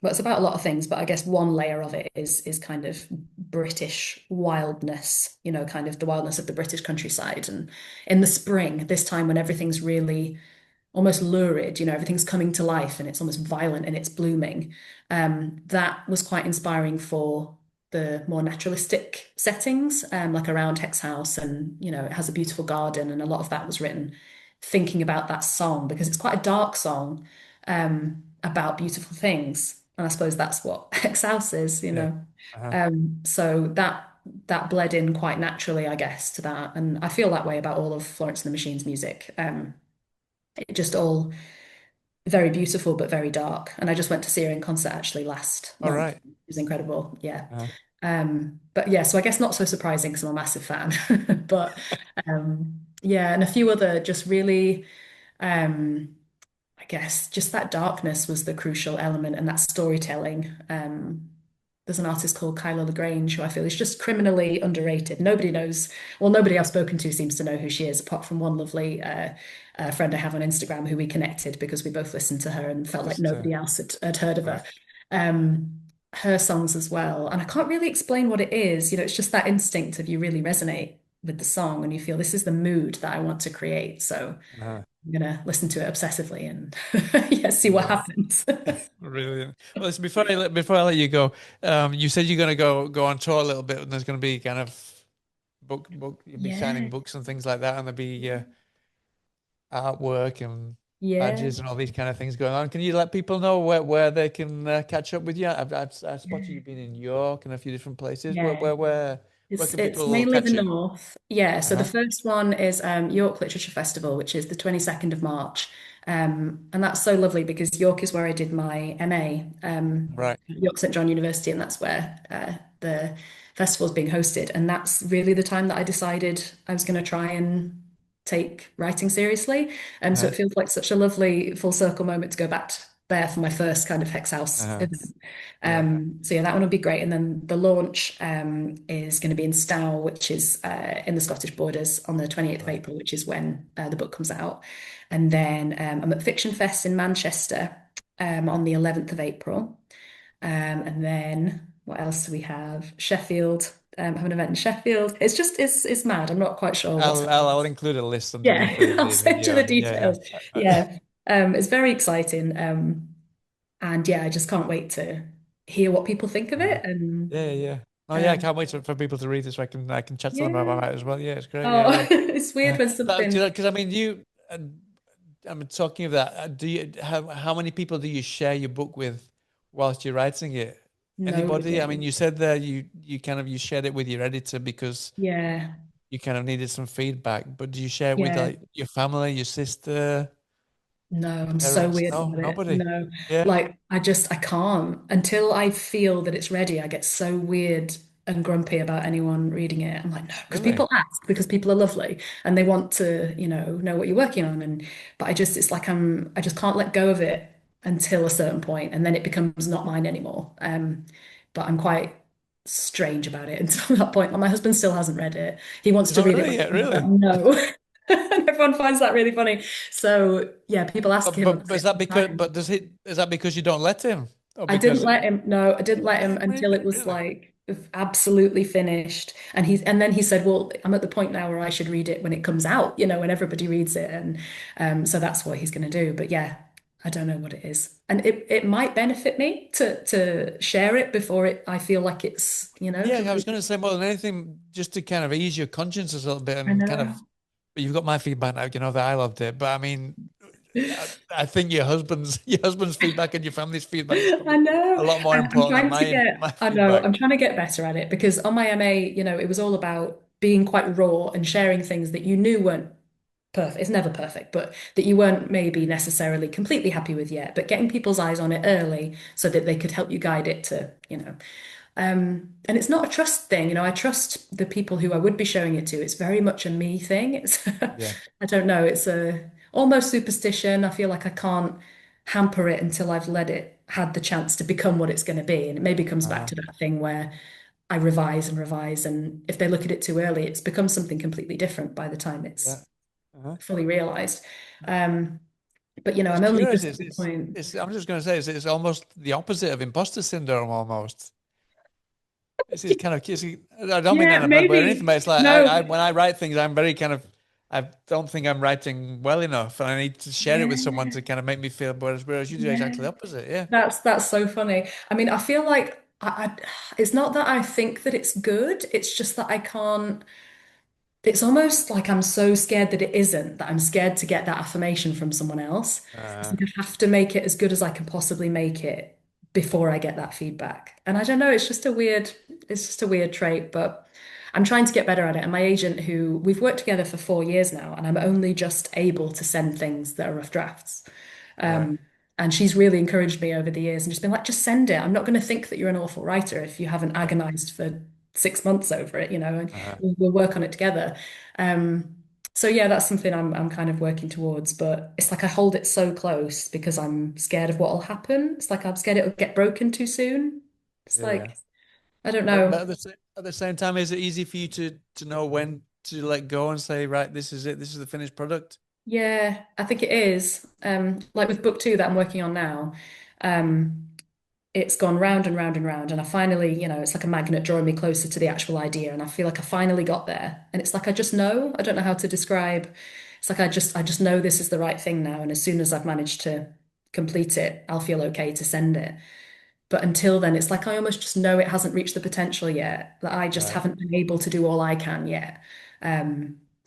[SPEAKER 2] well, it's about a lot of things, but I guess one layer of it is kind of British wildness, kind of the wildness of the British countryside. And in the spring, this time when everything's really almost lurid, everything's coming to life and it's almost violent and it's blooming. That was quite inspiring for the more naturalistic settings, like around Hex House, and it has a beautiful garden, and a lot of that was written thinking about that song because it's quite a dark song about beautiful things. And I suppose that's what Hex House is,
[SPEAKER 1] Yeah. Uh-huh.
[SPEAKER 2] So that bled in quite naturally, I guess, to that. And I feel that way about all of Florence and the Machine's music. It just all very beautiful, but very dark. And I just went to see her in concert actually last
[SPEAKER 1] All
[SPEAKER 2] month.
[SPEAKER 1] right.
[SPEAKER 2] It was incredible. Yeah.
[SPEAKER 1] Uh-huh.
[SPEAKER 2] But yeah, so I guess not so surprising because I'm a massive fan. But yeah, and a few other just really, I guess, just that darkness was the crucial element and that storytelling. There's an artist called Kyla LaGrange who I feel is just criminally underrated. Nobody knows, well, nobody I've spoken to seems to know who she is, apart from one lovely friend I have on Instagram who we connected because we both listened to her and felt like
[SPEAKER 1] Just
[SPEAKER 2] nobody else had heard of her.
[SPEAKER 1] right.
[SPEAKER 2] Her songs as well. And I can't really explain what it is. It's just that instinct of you really resonate with the song and you feel this is the mood that I want to create. So
[SPEAKER 1] Uh-huh.
[SPEAKER 2] I'm gonna listen to it obsessively and yeah, see what
[SPEAKER 1] Yeah.
[SPEAKER 2] happens.
[SPEAKER 1] Brilliant. Well, listen, before I let you go, you said you're going to go on tour a little bit, and there's going to be kind of you'll be signing
[SPEAKER 2] Yeah,
[SPEAKER 1] books and things like that, and there'll be artwork and
[SPEAKER 2] yeah,
[SPEAKER 1] badges and all these kind of things going on. Can you let people know where they can catch up with you? I've spotted
[SPEAKER 2] yeah,
[SPEAKER 1] you been in York and a few different places.
[SPEAKER 2] yeah.
[SPEAKER 1] Where
[SPEAKER 2] It's
[SPEAKER 1] can
[SPEAKER 2] it's
[SPEAKER 1] people
[SPEAKER 2] mainly the
[SPEAKER 1] catch you?
[SPEAKER 2] north. Yeah, so the
[SPEAKER 1] Uh-huh.
[SPEAKER 2] first one is York Literature Festival, which is the 22nd of March. And that's so lovely because York is where I did my MA,
[SPEAKER 1] Right.
[SPEAKER 2] York St John University, and that's where the festival is being hosted. And that's really the time that I decided I was going to try and take writing seriously. So
[SPEAKER 1] Uh-huh.
[SPEAKER 2] it feels like such a lovely full circle moment to go back there for my first kind of Hex House
[SPEAKER 1] Uh-huh.
[SPEAKER 2] event.
[SPEAKER 1] Yeah.
[SPEAKER 2] So yeah, that one will be great. And then the launch is going to be in Stow, which is in the Scottish borders on the 28th of
[SPEAKER 1] Right.
[SPEAKER 2] April, which is when the book comes out. And then I'm at Fiction Fest in Manchester on the 11th of April. And then what else do we have? Sheffield. Have an event in Sheffield. It's mad. I'm not quite sure what's happening.
[SPEAKER 1] I'll include a list underneath
[SPEAKER 2] Yeah, I'll
[SPEAKER 1] the
[SPEAKER 2] send you
[SPEAKER 1] video.
[SPEAKER 2] the
[SPEAKER 1] Yeah.
[SPEAKER 2] details. Yeah. It's very exciting. And yeah, I just can't wait to hear what people think of
[SPEAKER 1] Uh,
[SPEAKER 2] it. And
[SPEAKER 1] yeah, yeah. Oh yeah, I
[SPEAKER 2] um,
[SPEAKER 1] can't wait for people to read this so I can chat to them
[SPEAKER 2] yeah.
[SPEAKER 1] about it as well. Yeah, it's great. Yeah,
[SPEAKER 2] Oh,
[SPEAKER 1] yeah.
[SPEAKER 2] it's weird when something.
[SPEAKER 1] Because I mean, I'm talking of that. Do you how many people do you share your book with whilst you're writing it? Anybody? I mean,
[SPEAKER 2] Nobody.
[SPEAKER 1] you said there you kind of you shared it with your editor because
[SPEAKER 2] Yeah.
[SPEAKER 1] you kind of needed some feedback. But do you share it with
[SPEAKER 2] Yeah.
[SPEAKER 1] like your family, your sister,
[SPEAKER 2] No, I'm so
[SPEAKER 1] parents?
[SPEAKER 2] weird
[SPEAKER 1] No,
[SPEAKER 2] about it.
[SPEAKER 1] nobody.
[SPEAKER 2] No,
[SPEAKER 1] Yeah,
[SPEAKER 2] like I can't until I feel that it's ready. I get so weird and grumpy about anyone reading it. I'm like, no, because
[SPEAKER 1] really.
[SPEAKER 2] people ask, because people are lovely and they want to, know what you're working on. But it's like I just can't let go of it until a certain point, and then it becomes not mine anymore. But I'm quite strange about it until that point. Like, my husband still hasn't read it. He wants
[SPEAKER 1] It's
[SPEAKER 2] to
[SPEAKER 1] not
[SPEAKER 2] read it,
[SPEAKER 1] really
[SPEAKER 2] but
[SPEAKER 1] yet,
[SPEAKER 2] I'm like,
[SPEAKER 1] really.
[SPEAKER 2] no. And everyone finds that really funny. So yeah, people ask him
[SPEAKER 1] But
[SPEAKER 2] about
[SPEAKER 1] is
[SPEAKER 2] it
[SPEAKER 1] that
[SPEAKER 2] all the
[SPEAKER 1] because
[SPEAKER 2] time.
[SPEAKER 1] is that because you don't let him or
[SPEAKER 2] I didn't
[SPEAKER 1] because
[SPEAKER 2] let him. No, I didn't let him until it was
[SPEAKER 1] really?
[SPEAKER 2] like absolutely finished. And then he said, "Well, I'm at the point now where I should read it when it comes out, when everybody reads it." And so that's what he's going to do. But yeah, I don't know what it is, and it might benefit me to share it before I feel like it's
[SPEAKER 1] Yeah, I was going
[SPEAKER 2] completely.
[SPEAKER 1] to say more than anything, just to kind of ease your conscience a little bit
[SPEAKER 2] I
[SPEAKER 1] and kind of.
[SPEAKER 2] know.
[SPEAKER 1] But you've got my feedback now, that I loved it. But I mean, I think your husband's your husband's feedback and your family's feedback is
[SPEAKER 2] I
[SPEAKER 1] probably
[SPEAKER 2] know.
[SPEAKER 1] a lot more
[SPEAKER 2] I'm
[SPEAKER 1] important than
[SPEAKER 2] trying to get,
[SPEAKER 1] my
[SPEAKER 2] I know,
[SPEAKER 1] feedback.
[SPEAKER 2] I'm trying to get better at it because on my MA, it was all about being quite raw and sharing things that you knew weren't perfect. It's never perfect, but that you weren't maybe necessarily completely happy with yet, but getting people's eyes on it early so that they could help you guide it to. And it's not a trust thing, I trust the people who I would be showing it to. It's very much a me thing. It's,
[SPEAKER 1] Yeah.
[SPEAKER 2] I don't know, it's a almost superstition. I feel like I can't hamper it until I've let it had the chance to become what it's going to be. And it maybe comes back
[SPEAKER 1] Uh-huh.
[SPEAKER 2] to that thing where I revise and revise, and if they look at it too early, it's become something completely different by the time
[SPEAKER 1] Yeah.
[SPEAKER 2] it's
[SPEAKER 1] Uh-huh.
[SPEAKER 2] fully realized. Um, but
[SPEAKER 1] I was
[SPEAKER 2] I'm only
[SPEAKER 1] curious.
[SPEAKER 2] just at the point.
[SPEAKER 1] I'm just going to say it's almost the opposite of imposter syndrome almost. It's kind of kissing. I don't mean that
[SPEAKER 2] Yeah,
[SPEAKER 1] in a bad way or anything,
[SPEAKER 2] maybe.
[SPEAKER 1] but it's like
[SPEAKER 2] No,
[SPEAKER 1] when I write things, I'm very kind of I don't think I'm writing well enough, and I need to share it with someone
[SPEAKER 2] Yeah,
[SPEAKER 1] to kind of make me feel. Whereas you do
[SPEAKER 2] yeah.
[SPEAKER 1] exactly the opposite. Yeah.
[SPEAKER 2] That's so funny. I mean, I feel like it's not that I think that it's good. It's just that I can't. It's almost like I'm so scared that it isn't, that I'm scared to get that affirmation from someone else. It's
[SPEAKER 1] Uh,
[SPEAKER 2] like I have to make it as good as I can possibly make it before I get that feedback. And I don't know, it's just a weird trait, but I'm trying to get better at it. And my agent, who we've worked together for 4 years now, and I'm only just able to send things that are rough drafts.
[SPEAKER 1] right.
[SPEAKER 2] Um, and she's really encouraged me over the years and just been like, just send it. I'm not going to think that you're an awful writer if you haven't agonized for 6 months over it, and
[SPEAKER 1] Uh,
[SPEAKER 2] we'll work on it together. Um, so yeah, that's something I'm kind of working towards, but it's like I hold it so close because I'm scared of what will happen. It's like I'm scared it'll get broken too soon. It's
[SPEAKER 1] yeah.
[SPEAKER 2] like, I don't
[SPEAKER 1] But
[SPEAKER 2] know.
[SPEAKER 1] at the same time, is it easy for you to know when to let go and say, right, this is it, this is the finished product?
[SPEAKER 2] Yeah, I think it is. Like with book two that I'm working on now, um, it's gone round and round and round. And I finally, it's like a magnet drawing me closer to the actual idea. And I feel like I finally got there. And it's like I just know. I don't know how to describe. It's like I just know this is the right thing now. And as soon as I've managed to complete it, I'll feel okay to send it. But until then, it's like I almost just know it hasn't reached the potential yet, that I just
[SPEAKER 1] Right.
[SPEAKER 2] haven't been able to do all I can yet.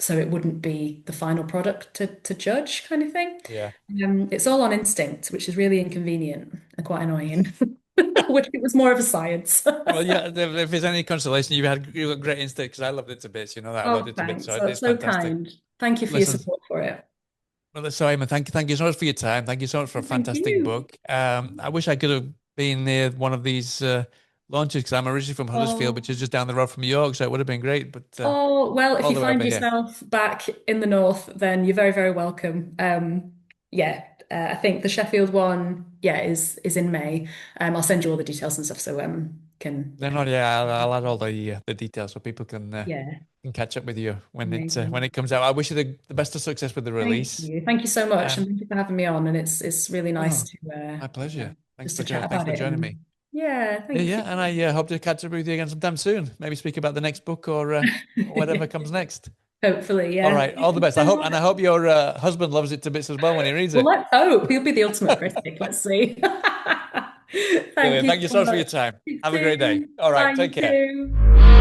[SPEAKER 2] So it wouldn't be the final product to judge, kind of thing.
[SPEAKER 1] Yeah.
[SPEAKER 2] It's all on instinct, which is really inconvenient and quite annoying. I wish it was more of a science.
[SPEAKER 1] Well, yeah, if there's any consolation, you've got great instinct because I loved it to bits. You know that I loved
[SPEAKER 2] Oh,
[SPEAKER 1] it to bits,
[SPEAKER 2] thanks.
[SPEAKER 1] so
[SPEAKER 2] That's
[SPEAKER 1] it's
[SPEAKER 2] so
[SPEAKER 1] fantastic.
[SPEAKER 2] kind. Thank you for your
[SPEAKER 1] Listen,
[SPEAKER 2] support for it.
[SPEAKER 1] well, so Eamon, thank you so much for your time. Thank you so much for a
[SPEAKER 2] Thank
[SPEAKER 1] fantastic
[SPEAKER 2] you.
[SPEAKER 1] book. I wish I could have been near one of these launches because I'm originally from Huddersfield, which
[SPEAKER 2] Oh,
[SPEAKER 1] is just down the road from York, so it would have been great. But
[SPEAKER 2] oh, well, if
[SPEAKER 1] all
[SPEAKER 2] you
[SPEAKER 1] the way
[SPEAKER 2] find
[SPEAKER 1] over here.
[SPEAKER 2] yourself back in the north, then you're very, very welcome. Yeah, I think the Sheffield one, yeah, is in May. I'll send you all the details and stuff so can
[SPEAKER 1] Then, oh yeah, I'll add all the details so people
[SPEAKER 2] yeah,
[SPEAKER 1] can catch up with you when
[SPEAKER 2] amazing.
[SPEAKER 1] it comes out. I wish you the best of success with the
[SPEAKER 2] Thank
[SPEAKER 1] release.
[SPEAKER 2] you. Thank you so much,
[SPEAKER 1] Um,
[SPEAKER 2] and thank you for having me on. And it's really nice
[SPEAKER 1] oh,
[SPEAKER 2] to
[SPEAKER 1] my pleasure.
[SPEAKER 2] just to chat
[SPEAKER 1] Thanks
[SPEAKER 2] about
[SPEAKER 1] for
[SPEAKER 2] it.
[SPEAKER 1] joining me.
[SPEAKER 2] And yeah,
[SPEAKER 1] Yeah,
[SPEAKER 2] thank
[SPEAKER 1] yeah,
[SPEAKER 2] you.
[SPEAKER 1] and I hope to catch up with you again sometime soon. Maybe speak about the next book or whatever comes next.
[SPEAKER 2] Hopefully,
[SPEAKER 1] All
[SPEAKER 2] yeah.
[SPEAKER 1] right, all
[SPEAKER 2] Thank
[SPEAKER 1] the
[SPEAKER 2] you
[SPEAKER 1] best.
[SPEAKER 2] so
[SPEAKER 1] I
[SPEAKER 2] much.
[SPEAKER 1] hope your husband loves it to bits as well when he reads
[SPEAKER 2] Well,
[SPEAKER 1] it.
[SPEAKER 2] let's hope he'll be the ultimate critic. Let's see. Thank
[SPEAKER 1] Brilliant.
[SPEAKER 2] you
[SPEAKER 1] Thank you
[SPEAKER 2] so
[SPEAKER 1] so much for your
[SPEAKER 2] much.
[SPEAKER 1] time.
[SPEAKER 2] Speak
[SPEAKER 1] Have a great day.
[SPEAKER 2] soon.
[SPEAKER 1] All
[SPEAKER 2] Bye,
[SPEAKER 1] right,
[SPEAKER 2] you
[SPEAKER 1] take care.
[SPEAKER 2] too.